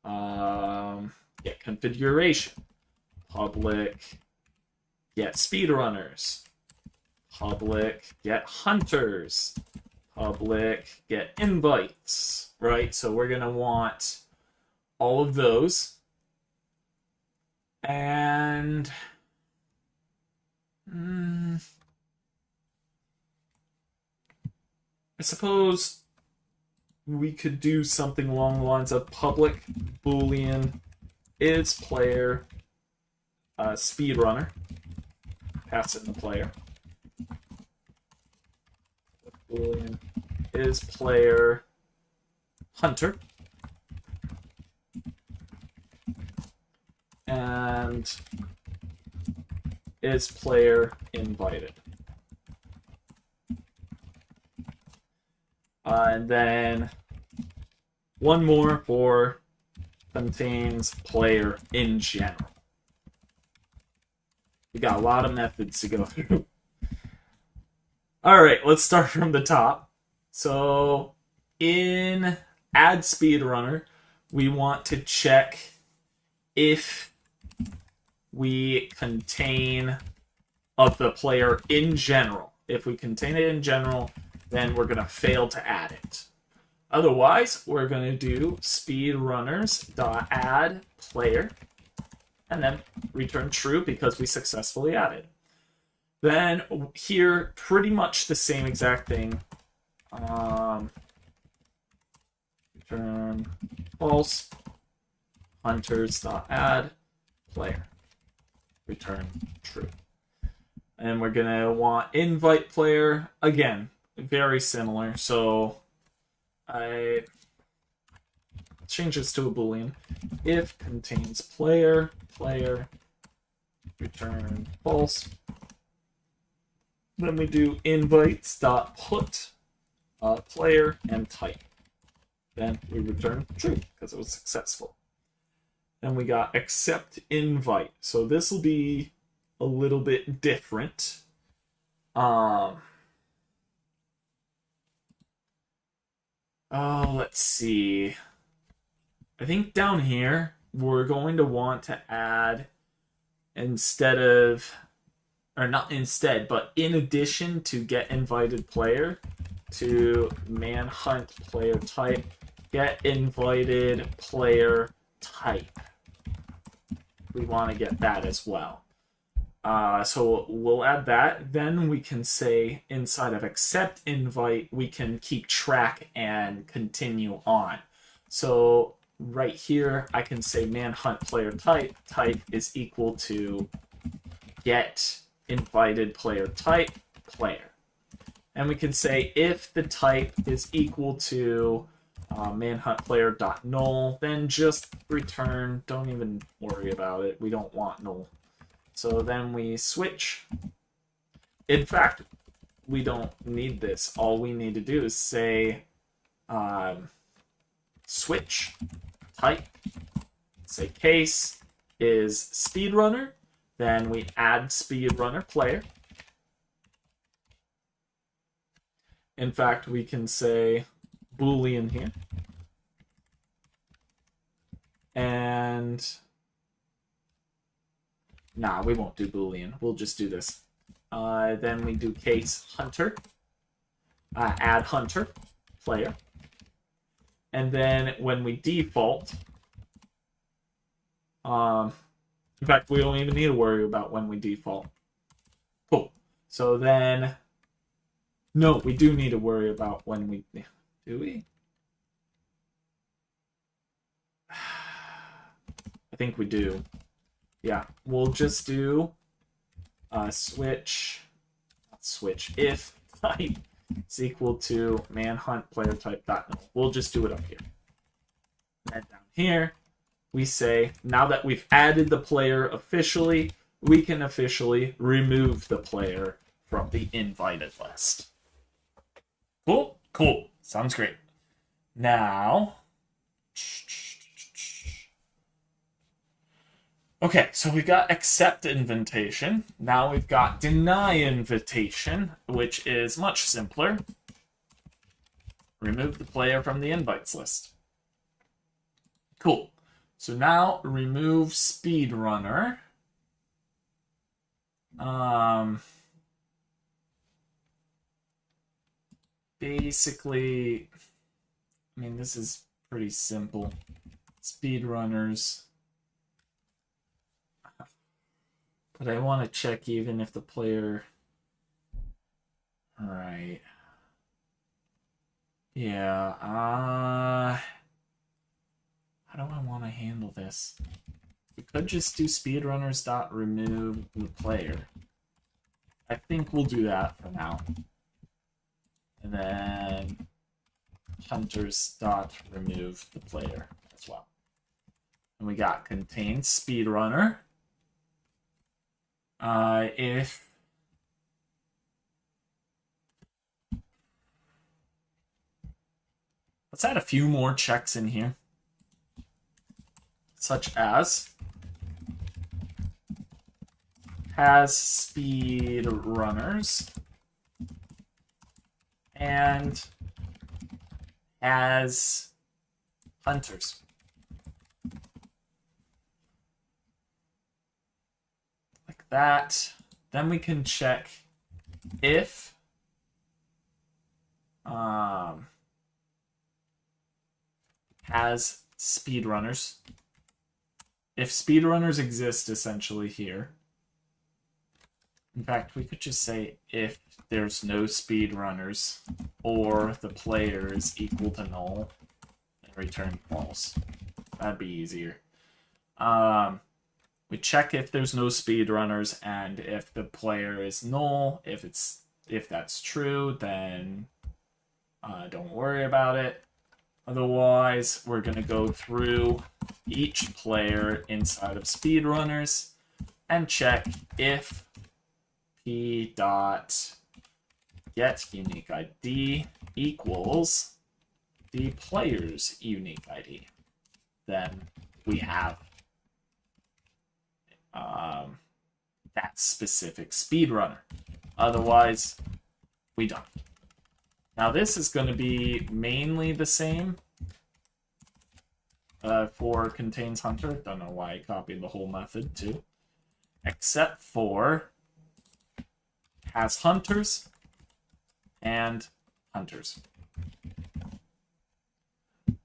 get configuration. Public get speedrunners. Public get hunters. Public get invites. Right? So we're going to want all of those. And I suppose we could do something along the lines of public boolean is player speedrunner. Pass it in the player. Boolean is player hunter. And is player invited. And then one more for contains player in general. We got a lot of methods to go through. All right, let's start from the top. So in add speedrunner, we want to check if we contain of the player in general. If we contain it in general, then we're going to fail to add it. Otherwise, we're going to do speedrunners.add player and then return true because we successfully added. Then here, pretty much the same exact thing. Return false. Hunters.add player. Return true. And we're going to want invite player. Again, very similar. So I change this to a boolean. If contains player, return false. Then we do invites.put player and type. Then we return true because it was successful. Then we got accept invite. So this will be a little bit different. Let's see. I think down here we're going to want to add, instead of or not instead, but in addition to get invited player, to manhunt player type, get invited player type. We want to get that as well. So we'll add that. Then we can say inside of accept invite, we can keep track and continue on. So right here, I can say manhunt player type. Type is equal to get invited player type player. And we can say if the type is equal to manhunt player dot null, then just return. Don't even worry about it. We don't want null. So then we switch. In fact, we don't need this. All we need to do is say switch type. Say case is speedrunner. Then we add speedrunner player. In fact, we can say Boolean here. And nah, we won't do Boolean. We'll just do this. Then we do case hunter. Add hunter player. And then when we default, in fact, we don't even need to worry about when we default. Cool. So then, no, we do need to worry about when we, do we? I think we do. Yeah, we'll just do switch if type is equal to manhunt player type dot null. We'll just do it up here. And down here, we say, now that we've added the player officially, we can officially remove the player from the invited list. Cool? Cool. Sounds great. Now, okay, so we got accept invitation. Now we've got deny invitation, which is much simpler. Remove the player from the invites list. Cool. So now remove speedrunner. Basically, I mean, this is pretty simple. Speedrunners. But I want to check even if the player... Alright. Yeah, how do I want to handle this? We could just do speedrunners.remove the player. I think we'll do that for now. And then hunters.remove the player as well. And we got contain speedrunner. If let's add a few more checks in here, such as has speedrunners and as hunters. Like that. Then we can check if has speedrunners. If speedrunners exist essentially here. In fact, we could just say if there's no speedrunners or the player is equal to null and return false. That'd be easier. We check if there's no speedrunners and if the player is null. If that's true, then don't worry about it. Otherwise, we're going to go through each player inside of speedrunners and check if p dot get unique ID equals the player's unique ID. Then we have that specific speedrunner. Otherwise, we don't. Now this is going to be mainly the same for contains hunter. Don't know why I copied the whole method too. Except for has hunters and hunters.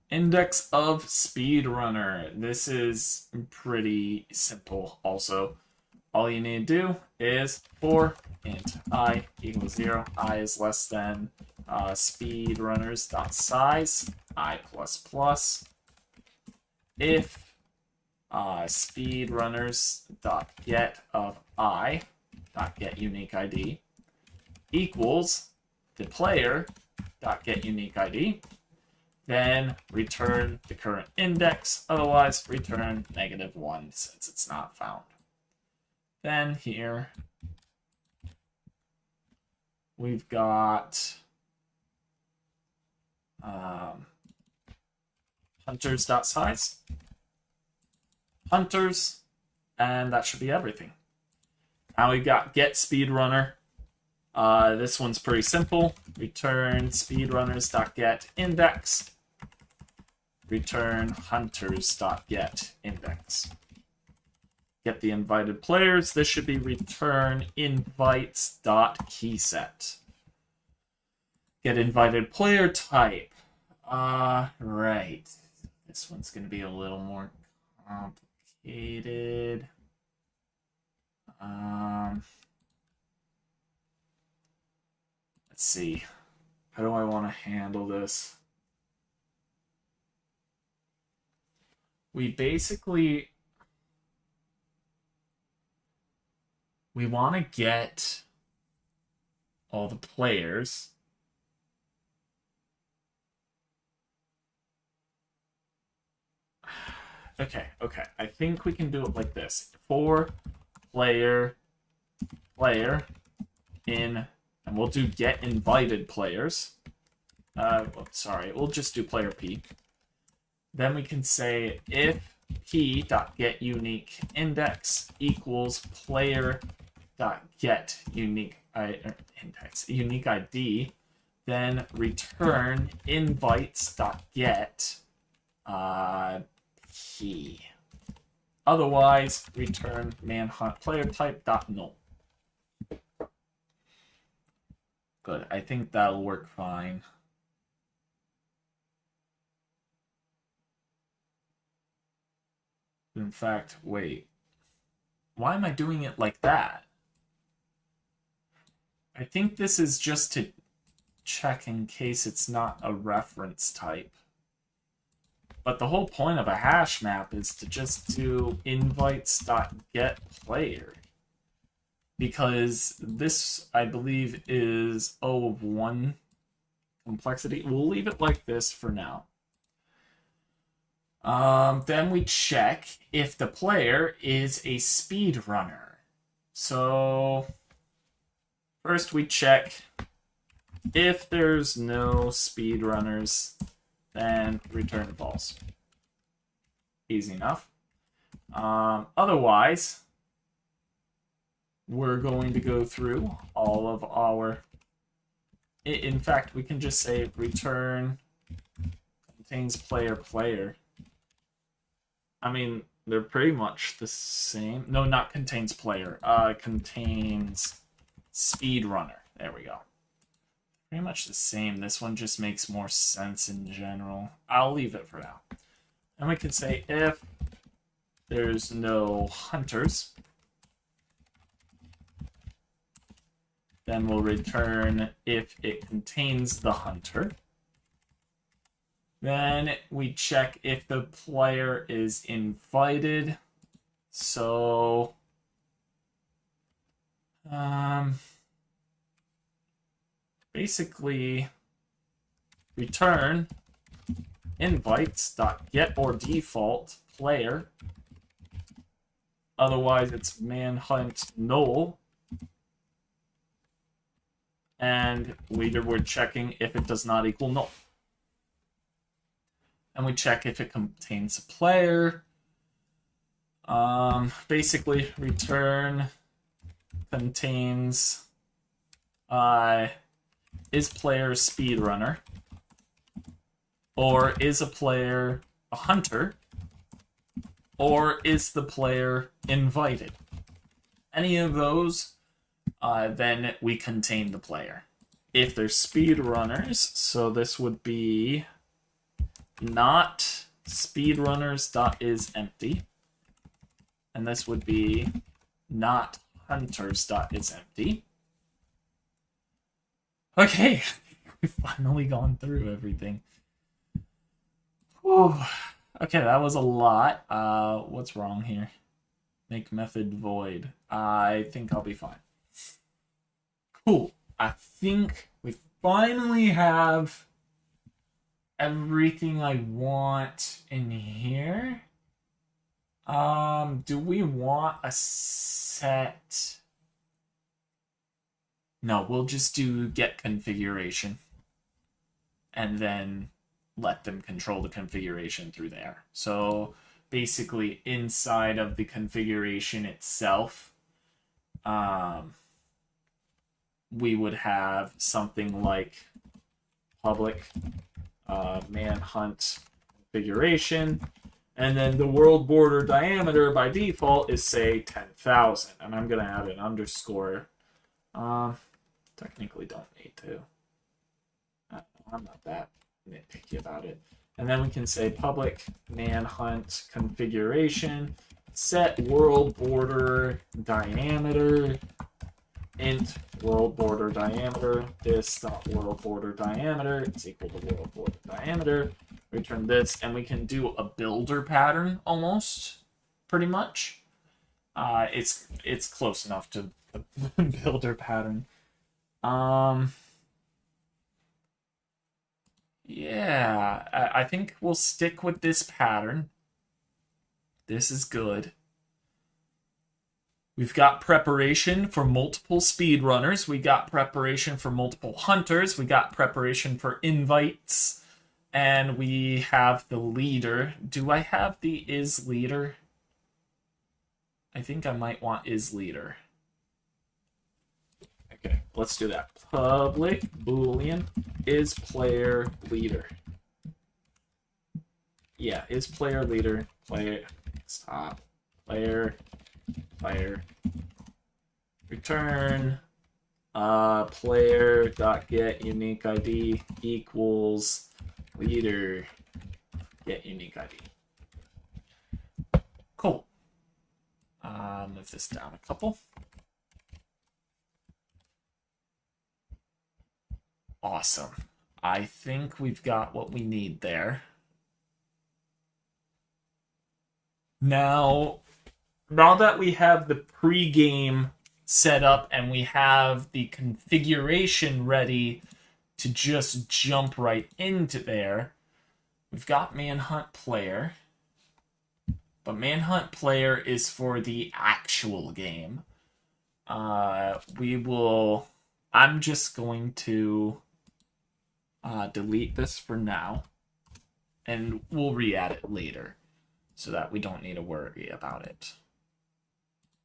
Index of speedrunner. This is pretty simple also. All you need to do is for int I equals 0, I is less than speedrunners.size, I plus, if speedrunners.get of I, .get unique ID, equals the player.get unique ID, then return the current index, otherwise return -1 since it's not found. Then here we've got hunters.size, hunters, and that should be everything. Now we've got get speedrunner. This one's pretty simple. Return speedrunners.get index. Return hunters.get index. Get the invited players. This should be return invites.keyset. Get invited player type. Right. This one's going to be a little more complicated. Let's see. How do I want to handle this? We basically... we want to get all the players. Okay. I think we can do it like this. For player in, and we'll do get invited players. Sorry, we'll just do player P. Then we can say if p.get unique index equals player.get unique index unique ID, then return invites.get key. Otherwise, return manhunt player type.null. Good. I think that'll work fine. In fact, wait. Why am I doing it like that? I think this is just to check in case it's not a reference type. But the whole point of a hash map is to just do invites.getPlayer. Because this, I believe, is O of 1 complexity. We'll leave it like this for now. Then we check if the player is a speedrunner. So first we check if there's no speedrunners, then return false. Easy enough. Otherwise, we're going to go through all of our... in fact, we can just say return contains player. I mean, they're pretty much the same. No, not contains player. Contains speedrunner. There we go. Pretty much the same. This one just makes more sense in general. I'll leave it for now. And we can say if there's no hunters, then we'll return if it contains the hunter. Then we check if the player is invited. So, basically, return invites.get or default player. Otherwise, it's manhunt null. And we're checking if it does not equal null. And we check if it contains a player. Basically, return contains is player speedrunner, or is a player a hunter, or is the player invited. Any of those then we contain the player. If they're speedrunners, so this would be not speedrunners.isEmpty, and this would be not hunters.isEmpty. Okay, we've finally gone through everything. Whew. Okay, that was a lot. What's wrong here? Make method void. I think I'll be fine. Cool. I think we finally have everything I want in here. Do we want a set? No, we'll just do get configuration. And then let them control the configuration through there. So basically inside of the configuration itself, we would have something like public manhunt configuration, and then the world border diameter by default is, say, 10,000, and I'm going to add an underscore. Technically don't need to. I'm not that nitpicky about it. And then we can say public manhunt configuration, set world border diameter, int world border diameter, this dot world border diameter is equal to world border diameter. Return this, and we can do a builder pattern almost, pretty much. It's close enough to the builder pattern. Yeah, I think we'll stick with this pattern. This is good. We've got preparation for multiple speedrunners. We got preparation for multiple hunters. We got preparation for invites. And we have the leader. Do I have the is leader? I think I might want is leader. Okay, let's do that. Public boolean is player leader. Yeah, is player leader. Player. Stop. Player. Return player dot get unique ID equals leader get unique ID. Cool. Move this down a couple. Awesome. I think we've got what we need there. Now that we have the pregame set up and we have the configuration ready to just jump right into there, we've got Manhunt player. But Manhunt player is for the actual game. I'm just going to delete this for now, and we'll re-add it later so that we don't need to worry about it.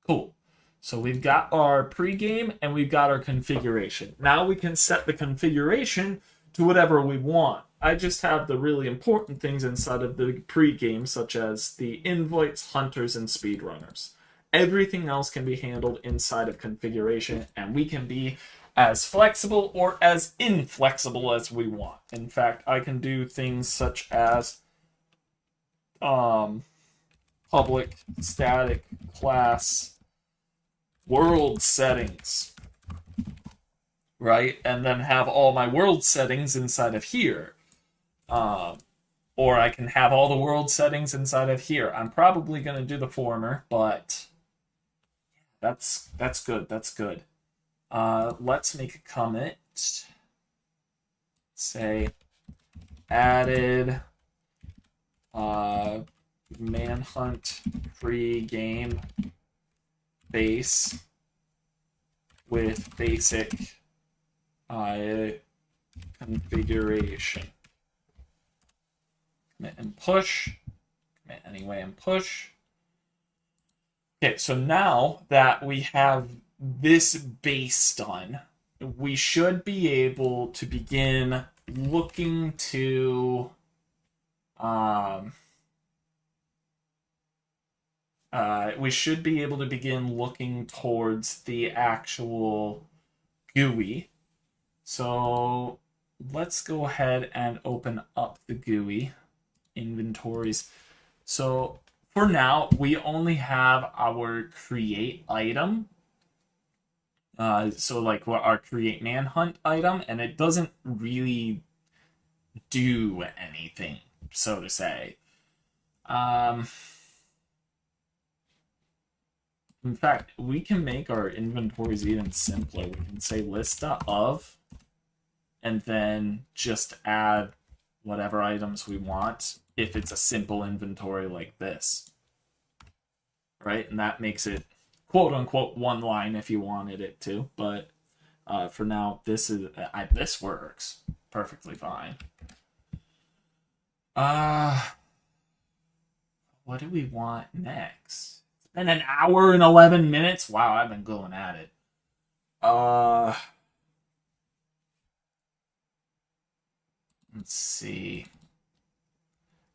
Cool. So we've got our pregame and we've got our configuration. Now we can set the configuration to whatever we want. I just have the really important things inside of the pregame, such as the invites, hunters, and speedrunners. Everything else can be handled inside of configuration, and we can be as flexible or as inflexible as we want. In fact, I can do things such as public static class world settings, right? And then have all my world settings inside of here. Or I can have all the world settings inside of here. I'm probably going to do the former, but that's good. That's good. Let's make a commit. Say added manhunt pre-game base with basic configuration. Commit and push. Commit anyway and push. Okay, so now that we have this base done, we should be able to begin looking to we should be able to begin looking towards the actual GUI. So let's go ahead and open up the GUI inventories. So for now, we only have our create item. So like our create manhunt item, and it doesn't really do anything, so to say. In fact, we can make our inventories even simpler. We can say lista of, and then just add whatever items we want if it's a simple inventory like this. Right? And that makes it quote unquote one line if you wanted it to, but for now this works perfectly fine. What do we want next? It's been an hour and 11 minutes. Wow, I've been going at it. Let's see.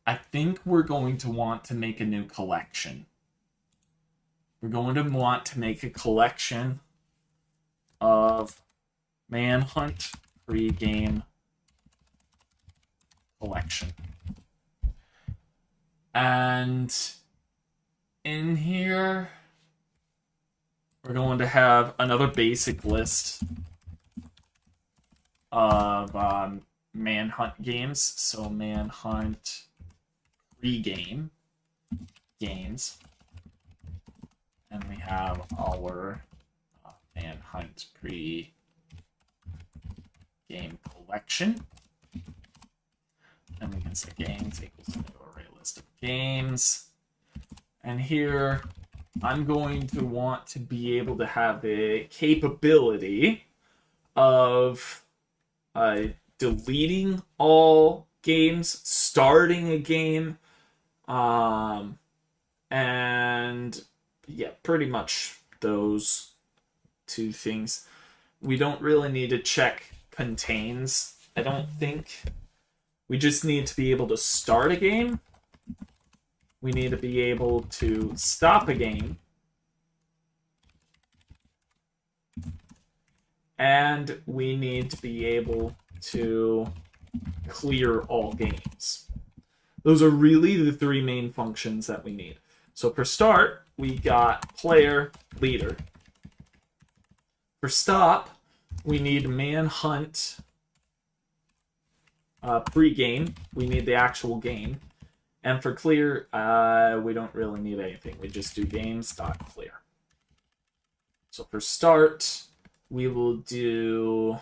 I think we're going to want to make a new collection. We're going to want to make a collection of Manhunt pre-game collection. And in here, we're going to have another basic list of Manhunt games. So Manhunt pre-game games. And we have our Manhunt pre-game collection. And we can say games equals new array list of games. And here, I'm going to want to be able to have a capability of deleting all games, starting a game, and yeah, pretty much those two things. We don't really need to check contains, I don't think. We just need to be able to start a game. We need to be able to stop a game. And we need to be able to clear all games. Those are really the three main functions that we need. So for start, we got player, leader. For stop, we need manhunt pre-game. We need the actual game. And for clear, we don't really need anything. We just do games.clear. So for start, we will do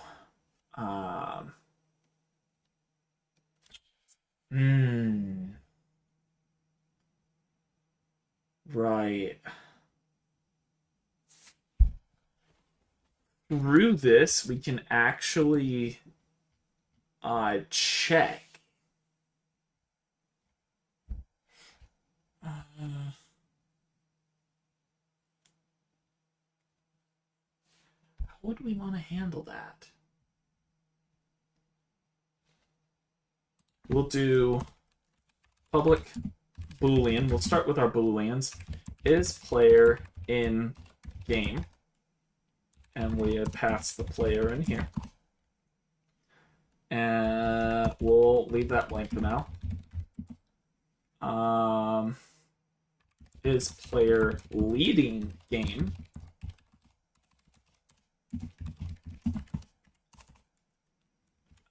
right. Through this, we can actually check. How would we want to handle that? We'll do public boolean. We'll start with our booleans. Is player in game? And we pass the player in here. And we'll leave that blank for now. Is player leading game?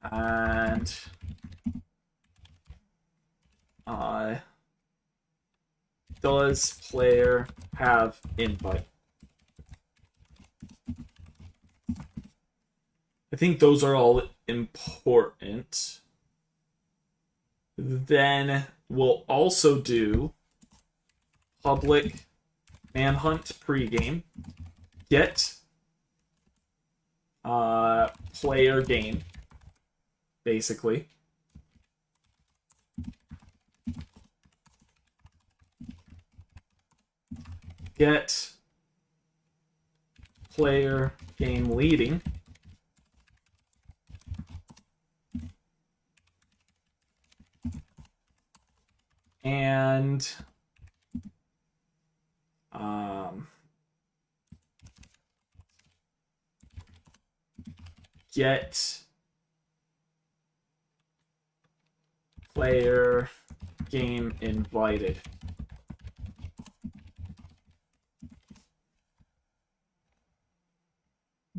And does player have invite? I think those are all important. Then we'll also do public manhunt pregame, get player game, basically. Get player game leading. And get player game invited.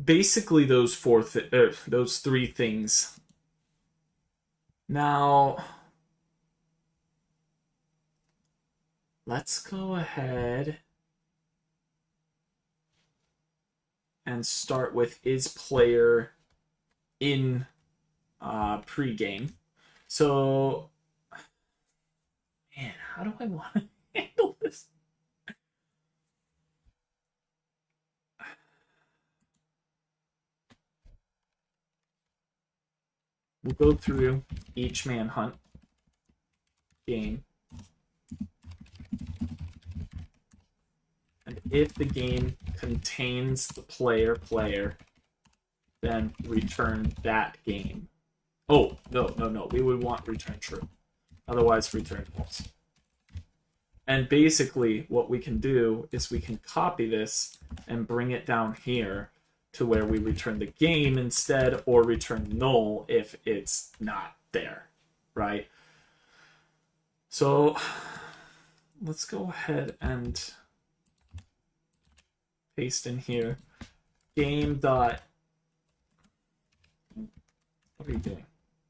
Basically, those those three things. Now, let's go ahead and start with is player in pregame. So, man, how do I want to handle this? We'll go through each manhunt game. And if the game contains the player, then return that game. Oh, no. We would want return true. Otherwise, return false. And basically, what we can do is we can copy this and bring it down here to where we return the game instead, or return null if it's not there, right? So let's go ahead and paste in here game dot. What are you doing?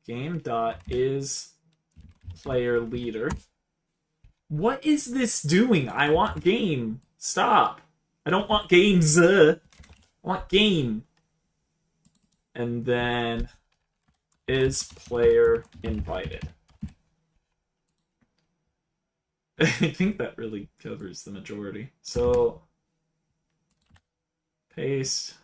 Game dot is player leader. What is this doing? I want game. Stop. I don't want games. I want game. And then is player invited. I think that really covers the majority. So paste.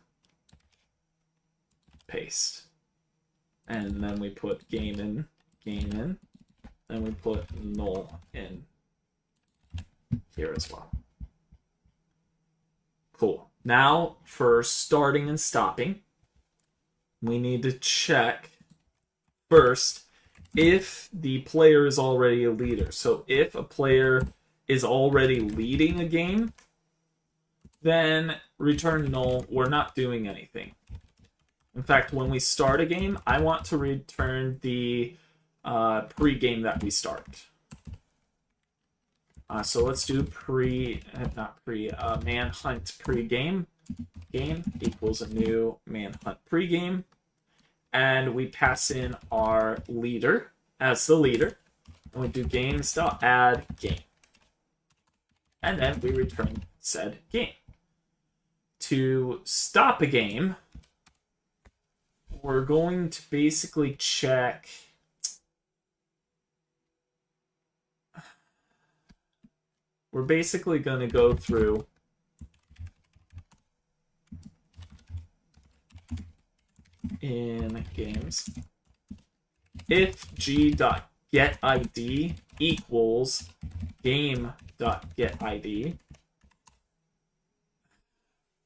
And then we put game in. Then we put null in here as well. Cool. Now for starting and stopping, we need to check first if the player is already a leader. So if a player is already leading a game, then return null. We're not doing anything. In fact, when we start a game, I want to return the pre-game that we start. So let's do manhunt pre-game. Game equals a new manhunt pre-game. And we pass in our leader as the leader. And we do games.add game. And then we return said game. To stop a game, we're going to basically check. We're basically going to go through in games if g.getID equals game.getID.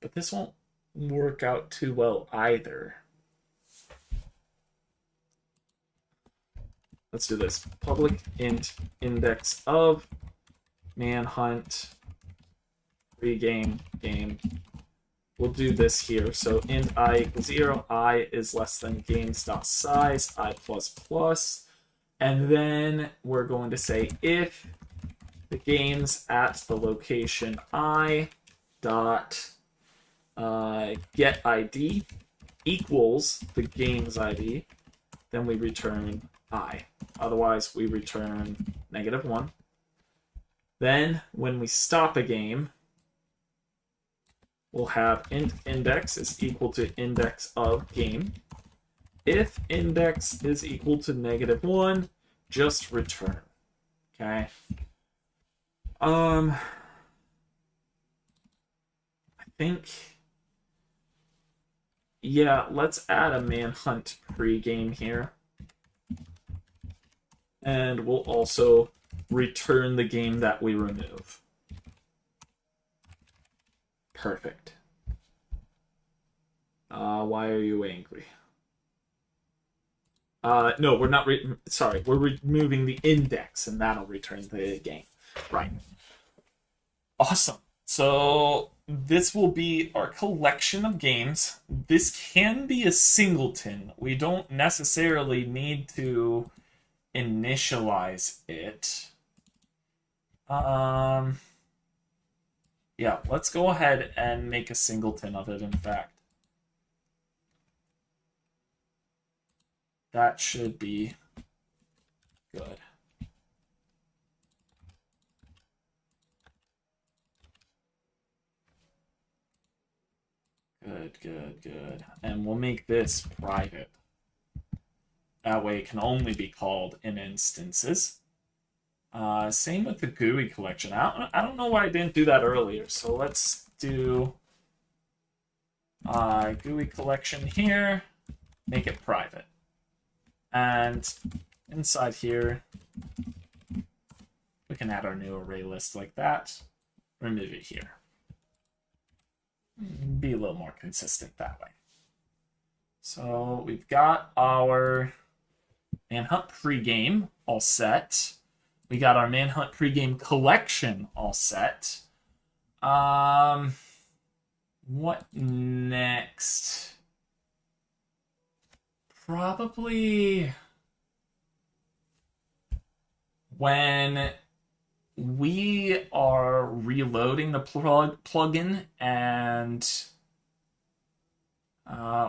But this won't work out too well either. Let's do this. Public int index of manhunt pre-game game. We'll do this here. So int I equals 0, I is less than games.size, I plus plus. And then we're going to say if the games at the location I dot get ID equals the game's ID, then we return I. Otherwise, we return -1. Then, when we stop a game, we'll have int index is equal to index of game. If index is equal to -1, just return. Okay. I think. Yeah, let's add a manhunt pre-game here. And we'll also return the game that we remove. Perfect. Why are you angry? No, we're not. Sorry, we're removing the index, and that'll return the game. Right. Awesome. So this will be our collection of games. This can be a singleton. We don't necessarily need to initialize it. Yeah, let's go ahead and make a singleton of it, in fact. That should be good. Good, good, good. And we'll make this private. That way it can only be called in instances. Same with the GUI collection. I don't know why I didn't do that earlier. So let's do GUI collection here. Make it private. And inside here, we can add our new array list like that. Remove it here. Be a little more consistent that way. So we've got our Manhunt pregame all set. We got our Manhunt pregame collection all set. What next? Probably when we are reloading the plugin and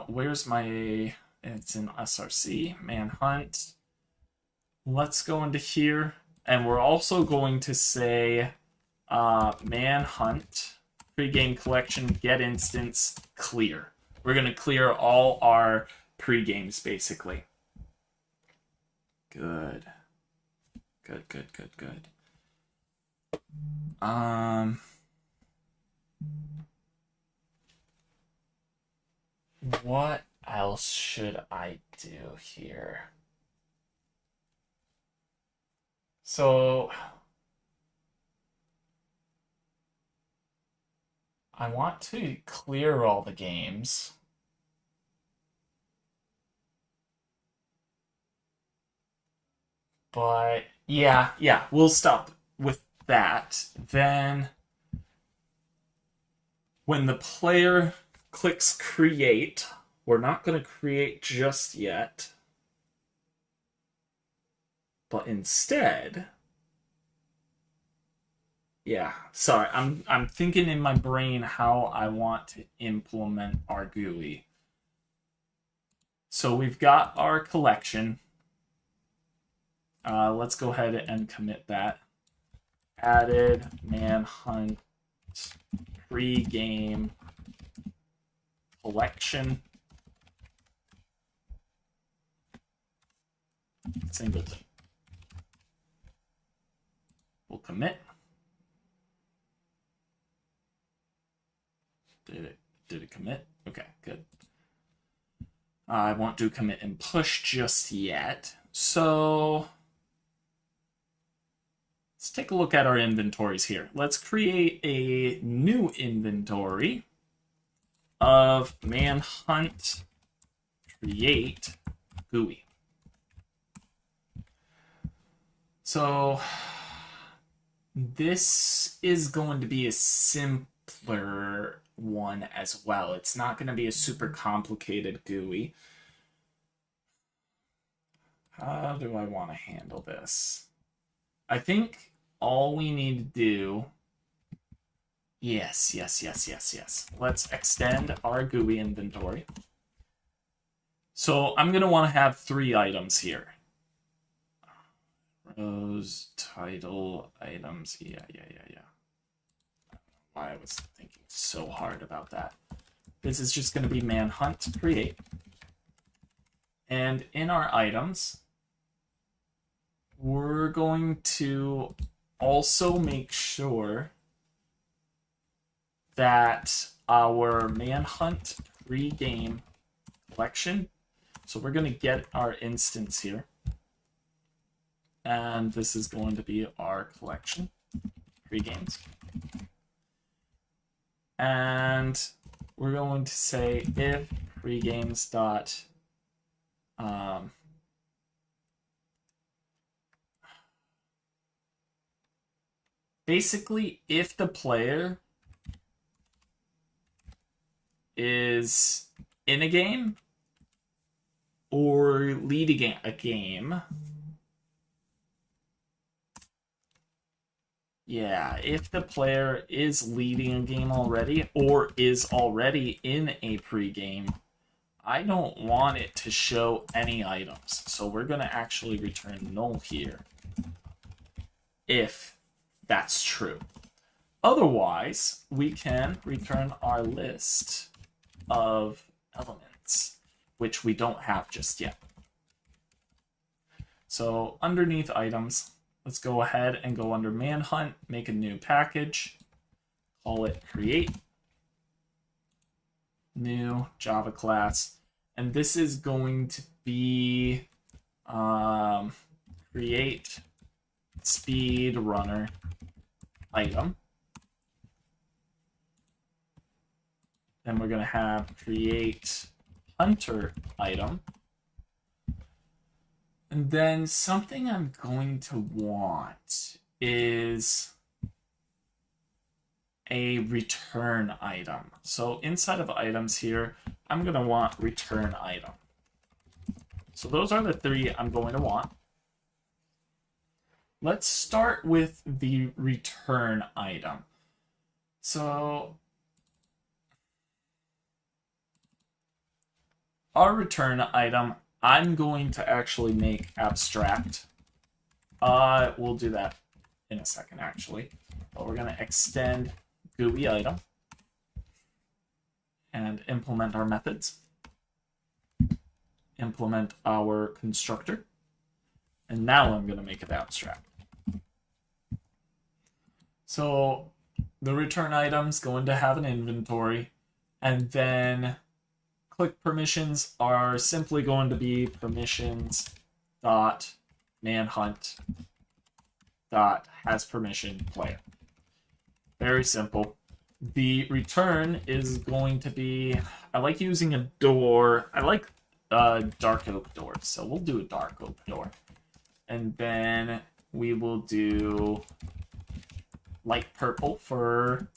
where's my, it's in SRC, Manhunt. Let's go into here, and we're also going to say Manhunt pregame collection get instance clear. We're going to clear all our pregames basically. Good. Good, good, good, good. What else should I do here? So I want to clear all the games. But yeah, we'll stop with that. Then when the player clicks create, we're not going to create just yet. But instead, yeah, sorry, I'm thinking in my brain how I want to implement our GUI. So we've got our collection. Let's go ahead and commit that. Added Manhunt pregame collection singleton. We'll commit. Did it commit? Okay, good. I won't do commit and push just yet. So let's take a look at our inventories here. Let's create a new inventory of Manhunt create GUI. So this is going to be a simpler one as well. It's not going to be a super complicated GUI. How do I want to handle this? I think all we need to do... Yes. Let's extend our GUI inventory. So I'm going to want to have 3 items here. Rows, title, items. Yeah. Why I was thinking so hard about that. This is just going to be Manhunt create. And in our items, we're going to also make sure that our Manhunt pregame collection, so we're going to get our instance here. And this is going to be our collection, pregames. And we're going to say if pregames dot basically if the player is in a game or leading a game. Yeah, if the player is leading a game already or is already in a pregame, I don't want it to show any items. So we're going to actually return null here if that's true. Otherwise, we can return our list of elements, which we don't have just yet. So underneath items, let's go ahead and go under Manhunt, make a new package, call it create, new Java class, and this is going to be create speed runner item. Then we're going to have create hunter item. And then something I'm going to want is a return item. So inside of items here, I'm going to want return item. So those are the three I'm going to want. Let's start with the return item. So our return item, I'm going to actually make abstract. We'll do that in a second, actually. But we're going to extend GUI item and implement our methods. Implement our constructor. And now I'm going to make it abstract. So the return item's going to have an inventory, and then click permissions are simply going to be permissions dot manhunt dot has permission player. Very simple. The return is going to be, I like using a door. I like dark oak doors, so we'll do a dark oak door. And then we will do light purple for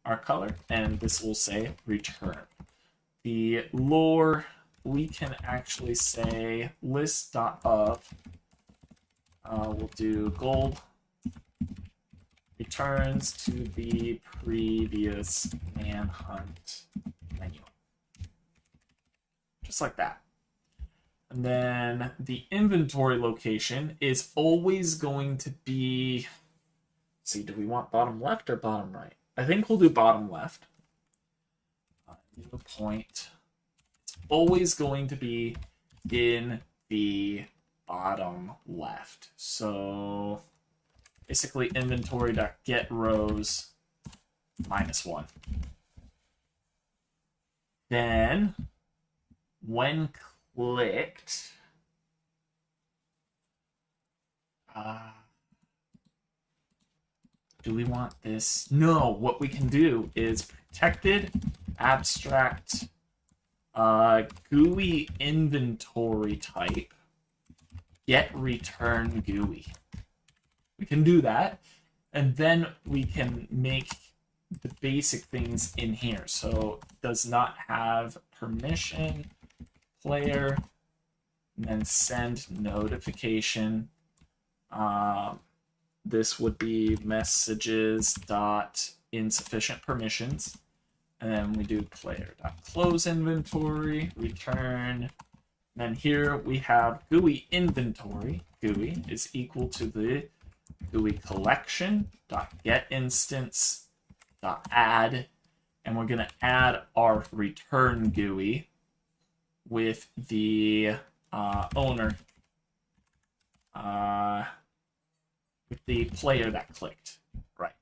our color, and this will say return. The lore, we can actually say list.of. We'll do gold returns to the previous manhunt menu. Just like that. And then the inventory location is always going to be, see, do we want bottom left or bottom right? I think we'll do bottom left. New point. It's always going to be in the bottom left. So basically inventory.getRows -1. Then when clicked, do we want this? No, what we can do is protected abstract GUI inventory type get return GUI. We can do that, and then we can make the basic things in here. So does not have permission player, and then send notification. This would be messages dot insufficient permissions, and then we do player dot close inventory return. And then here we have GUI inventory. GUI is equal to the GUI collection dot get instance dot add, and we're going to add our return GUI with the owner, with the player that clicked. Right.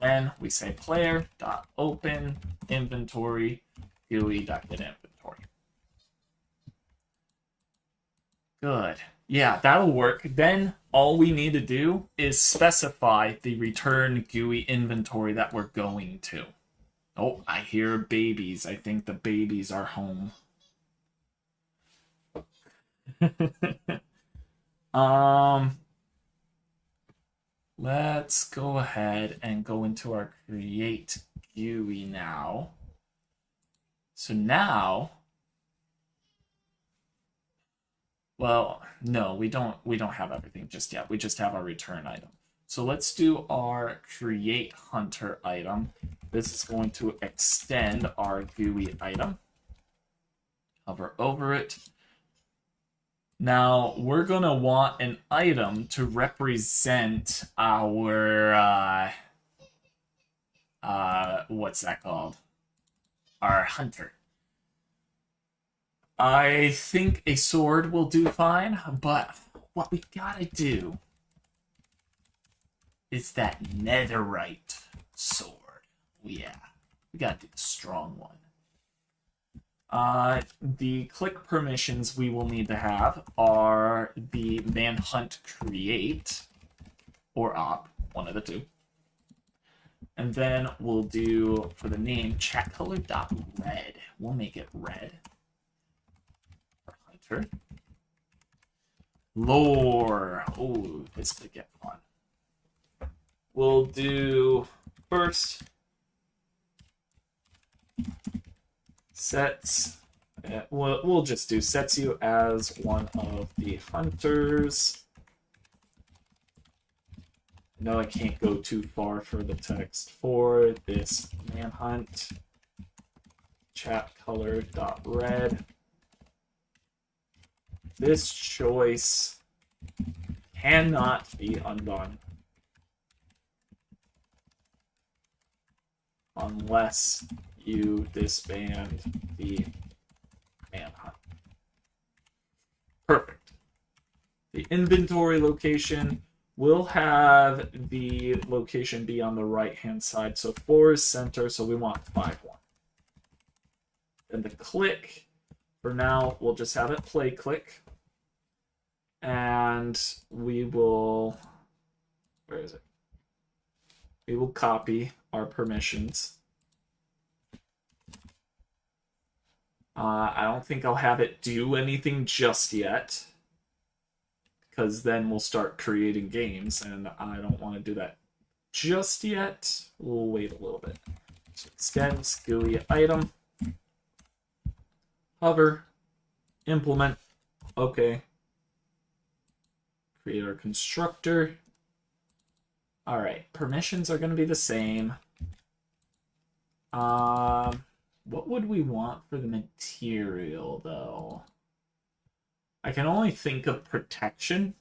Then we say player.open inventory GUI.get inventory. Good. Yeah, that'll work. Then all we need to do is specify the return GUI inventory that we're going to. Oh, I hear babies. I think the babies are home. Let's go ahead and go into our create GUI now. So now, well, no, we don't have everything just yet. We just have our return item. So let's do our create hunter item. This is going to extend our GUI item. Hover over it. Now we're gonna want an item to represent our what's that called? Our hunter. I think a sword will do fine, but what we gotta do is that netherite sword. Yeah, we gotta do the strong one. The click permissions we will need to have are the manhunt create or op, one of the two. And then we'll do, for the name, chat color dot red. We'll make it red for hunter. Lore. Oh, this could get fun. We'll do first sets. We'll just do sets you as one of the hunters. No, I can't go too far for the text for this manhunt. Chat color dot red. This choice cannot be undone unless you disband the manhunt. Perfect. The inventory location will have the location be on the right-hand side. So 4 is center, so we want 5-1. Then the click, for now, we'll just have it play click. And we will, where is it? We will copy our permissions. I don't think I'll have it do anything just yet, because then we'll start creating games, and I don't want to do that just yet. We'll wait a little bit. So extends GUI item, hover, implement, okay. Create our constructor. All right, permissions are going to be the same. What would we want for the material, though? I can only think of protection.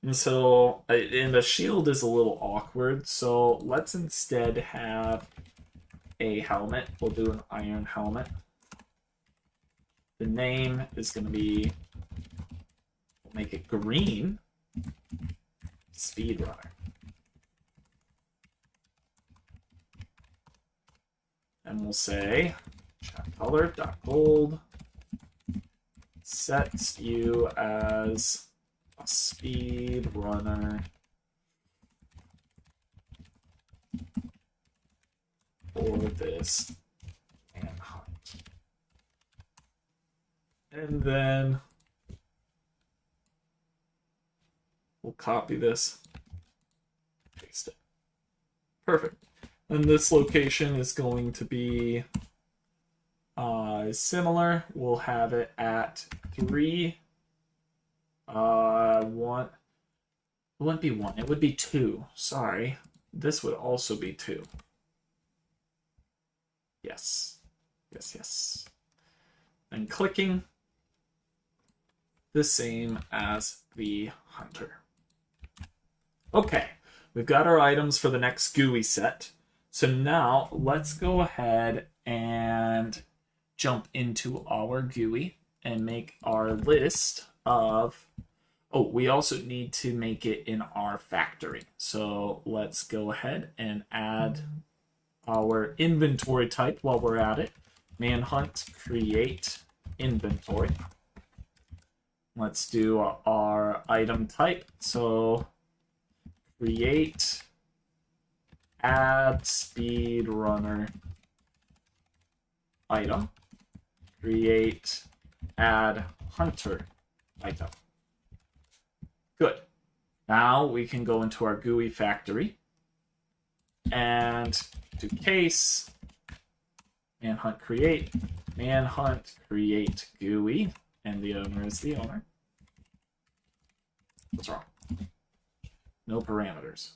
And so, and the shield is a little awkward, so let's instead have a helmet. We'll do an iron helmet. The name is going to be, we'll make it green. Speedrunner. And we'll say chat color dot gold sets you as a speed runner for this manhunt. And then we'll copy this, paste it. Perfect. And this location is going to be similar. We'll have it at 3. 1. It wouldn't be 1. It would be 2. Sorry. This would also be 2. Yes. Yes, yes. And clicking the same as the hunter. Okay. We've got our items for the next GUI set. So now let's go ahead and jump into our GUI and make our list of, oh, we also need to make it in our factory. So let's go ahead and add our inventory type while we're at it. Manhunt create inventory. Let's do our item type. So create add speedrunner item. Create add hunter item. Good. Now we can go into our GUI factory and do case manhunt create, manhunt create GUI, and the owner is the owner. What's wrong? No parameters.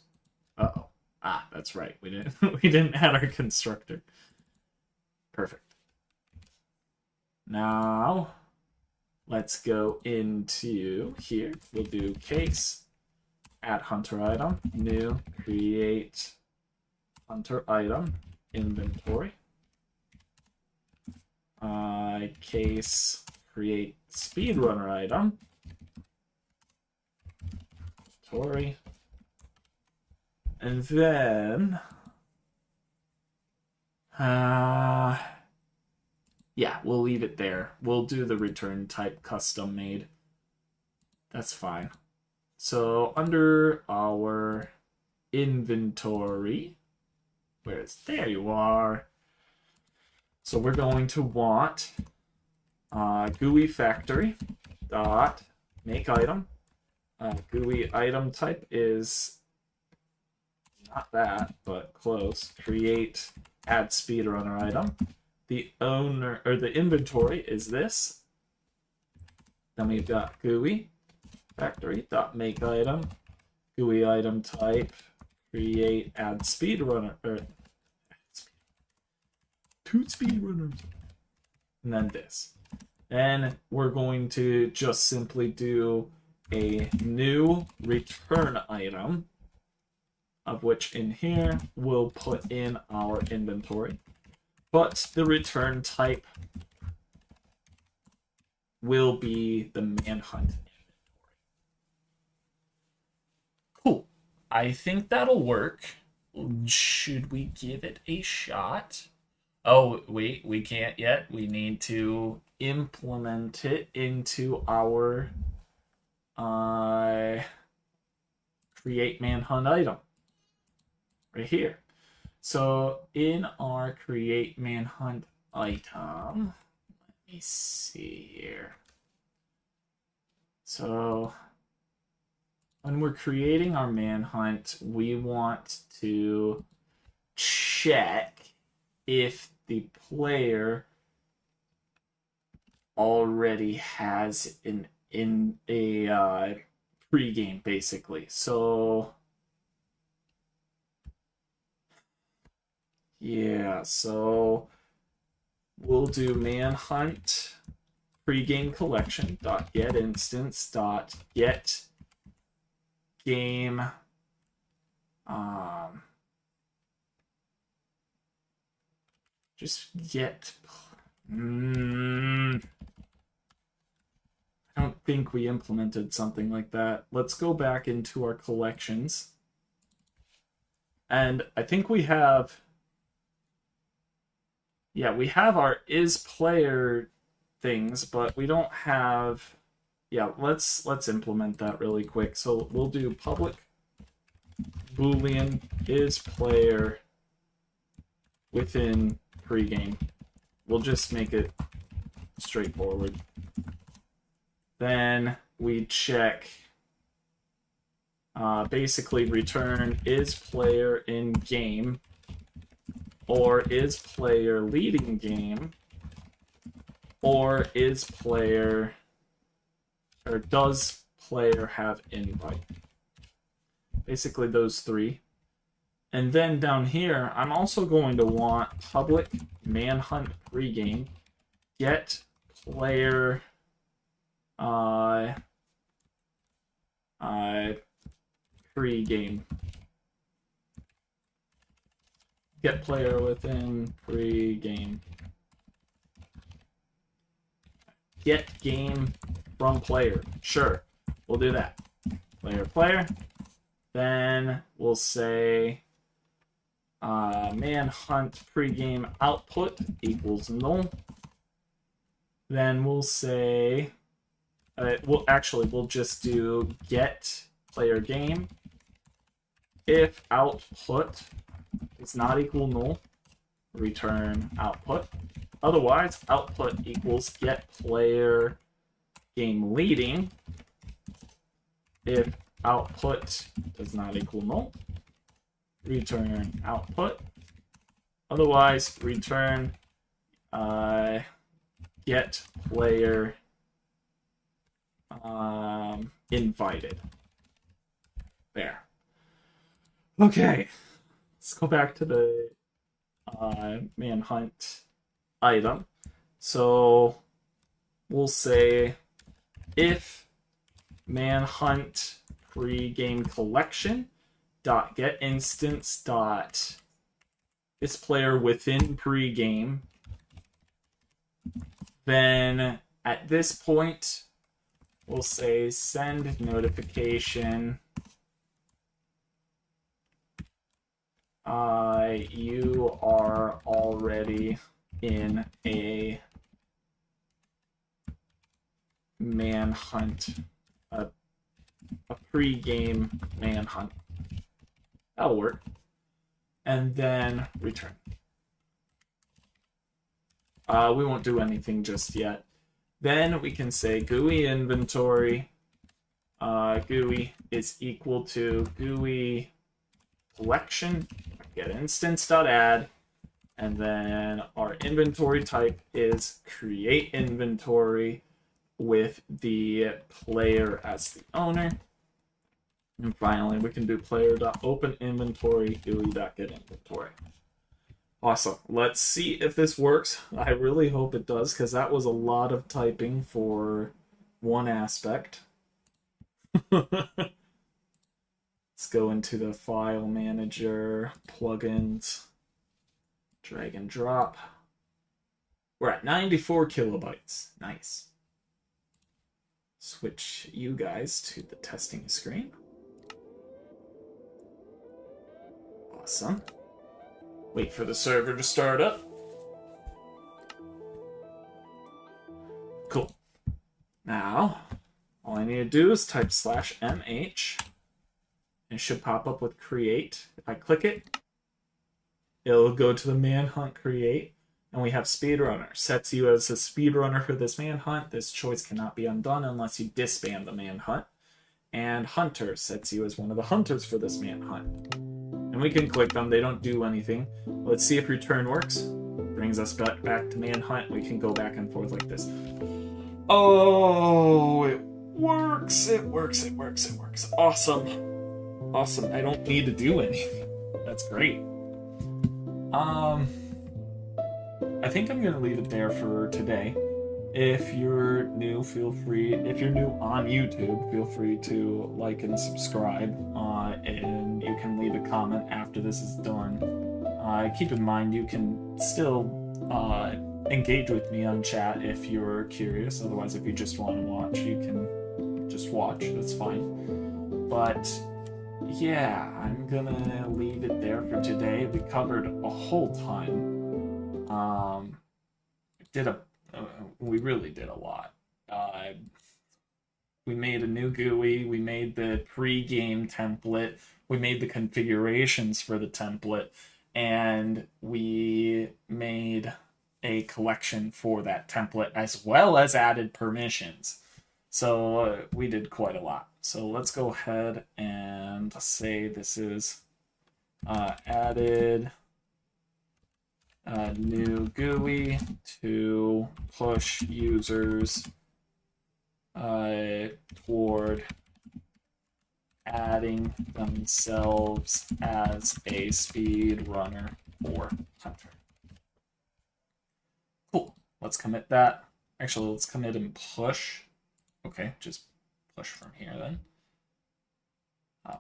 Uh-oh. Ah, that's right. We didn't we didn't add our constructor. Perfect. Now let's go into here. We'll do case add hunter item, new create hunter item inventory. Case create speedrunner item inventory. And then yeah, we'll leave it there. We'll do the return type custom made. That's fine. So under our inventory, where is there you are. So we're going to want GUI factory dot make item. GUI item type is not that, but close. Create add speedrunner item. The owner or the inventory is this. Then we've got GUI factory dot make item, GUI item type, create add speedrunner or two speedrunners, and then this. Then we're going to just simply do a new return item, of which in here we'll put in our inventory. But the return type will be the manhunt inventory. Cool. I think that'll work. Should we give it a shot? Oh, wait, we can't yet. We need to implement it into our create manhunt item right here. So in our create manhunt item, let me see here. So when we're creating our manhunt, we want to check if the player already has a pregame, basically. So yeah, so we'll do manhunt pregame collection dot get instance dot get game just get I don't think we implemented something like that. Let's go back into our collections. And I think we have, yeah, we have our isPlayer things, but we don't have, yeah, let's implement that really quick. So we'll do public boolean isPlayer within pregame. We'll just make it straightforward. Then we check basically return is player in game or is player leading game or is player or does player have invite. Basically those three. And then down here, I'm also going to want public manhunt pregame get player pregame. Get player within pregame. Get game from player. Sure, we'll do that. Player. Then we'll say manhunt pregame output equals null. Then we'll say we'll just do get player game. If output is not equal null, return output. Otherwise, output equals get player game leading. If output does not equal null, return output. Otherwise, return get player invited. There. Okay. Let's go back to the manhunt item. So we'll say if manhunt pre-game collection dot get instance dot this player within pre-game, then at this point we'll say send notification you are already in a manhunt, a pre-game manhunt. That'll work. And then return. We won't do anything just yet. Then we can say GUI inventory. GUI is equal to GUI collection get instance.add, and then our inventory type is create inventory with the player as the owner. And finally, we can do player.open inventory GUI.get inventory. Awesome. Let's see if this works. I really hope it does, because that was a lot of typing for one aspect. Let's go into the file manager, plugins, drag and drop. We're at 94 kilobytes. Nice. Switch you guys to the testing screen. Awesome. Wait for the server to start up. Cool. Now, all I need to do is type /mh. It should pop up with create. If I click it, it'll go to the manhunt create. And we have speedrunner. Sets you as a speedrunner for this manhunt. This choice cannot be undone unless you disband the manhunt. And hunter sets you as one of the hunters for this manhunt. And we can click them. They don't do anything. Let's see if return works. Brings us back to manhunt. We can go back and forth like this. Oh, it works. It works. It works. It works. Awesome. Awesome. I don't need to do anything. That's great. I think I'm going to leave it there for today. If you're new, feel free. If you're new on YouTube, feel free to like and subscribe. And you can leave a comment after this is done. Keep in mind, you can still engage with me on chat if you're curious. Otherwise, if you just want to watch, you can just watch. That's fine. But yeah, I'm gonna leave it there for today. We covered a whole ton. We really did a lot. We made a new GUI. We made the pre-game template. We made the configurations for the template, and we made a collection for that template as well as added permissions. So we did quite a lot. So let's go ahead and say this is added new GUI to push users toward adding themselves as a speedrunner or hunter. Cool. Let's commit that. Actually, let's commit and push. Okay, just push from here then.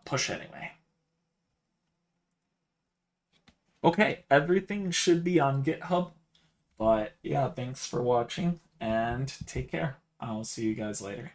Push anyway. Okay, everything should be on GitHub. But yeah, thanks for watching and take care. I'll see you guys later.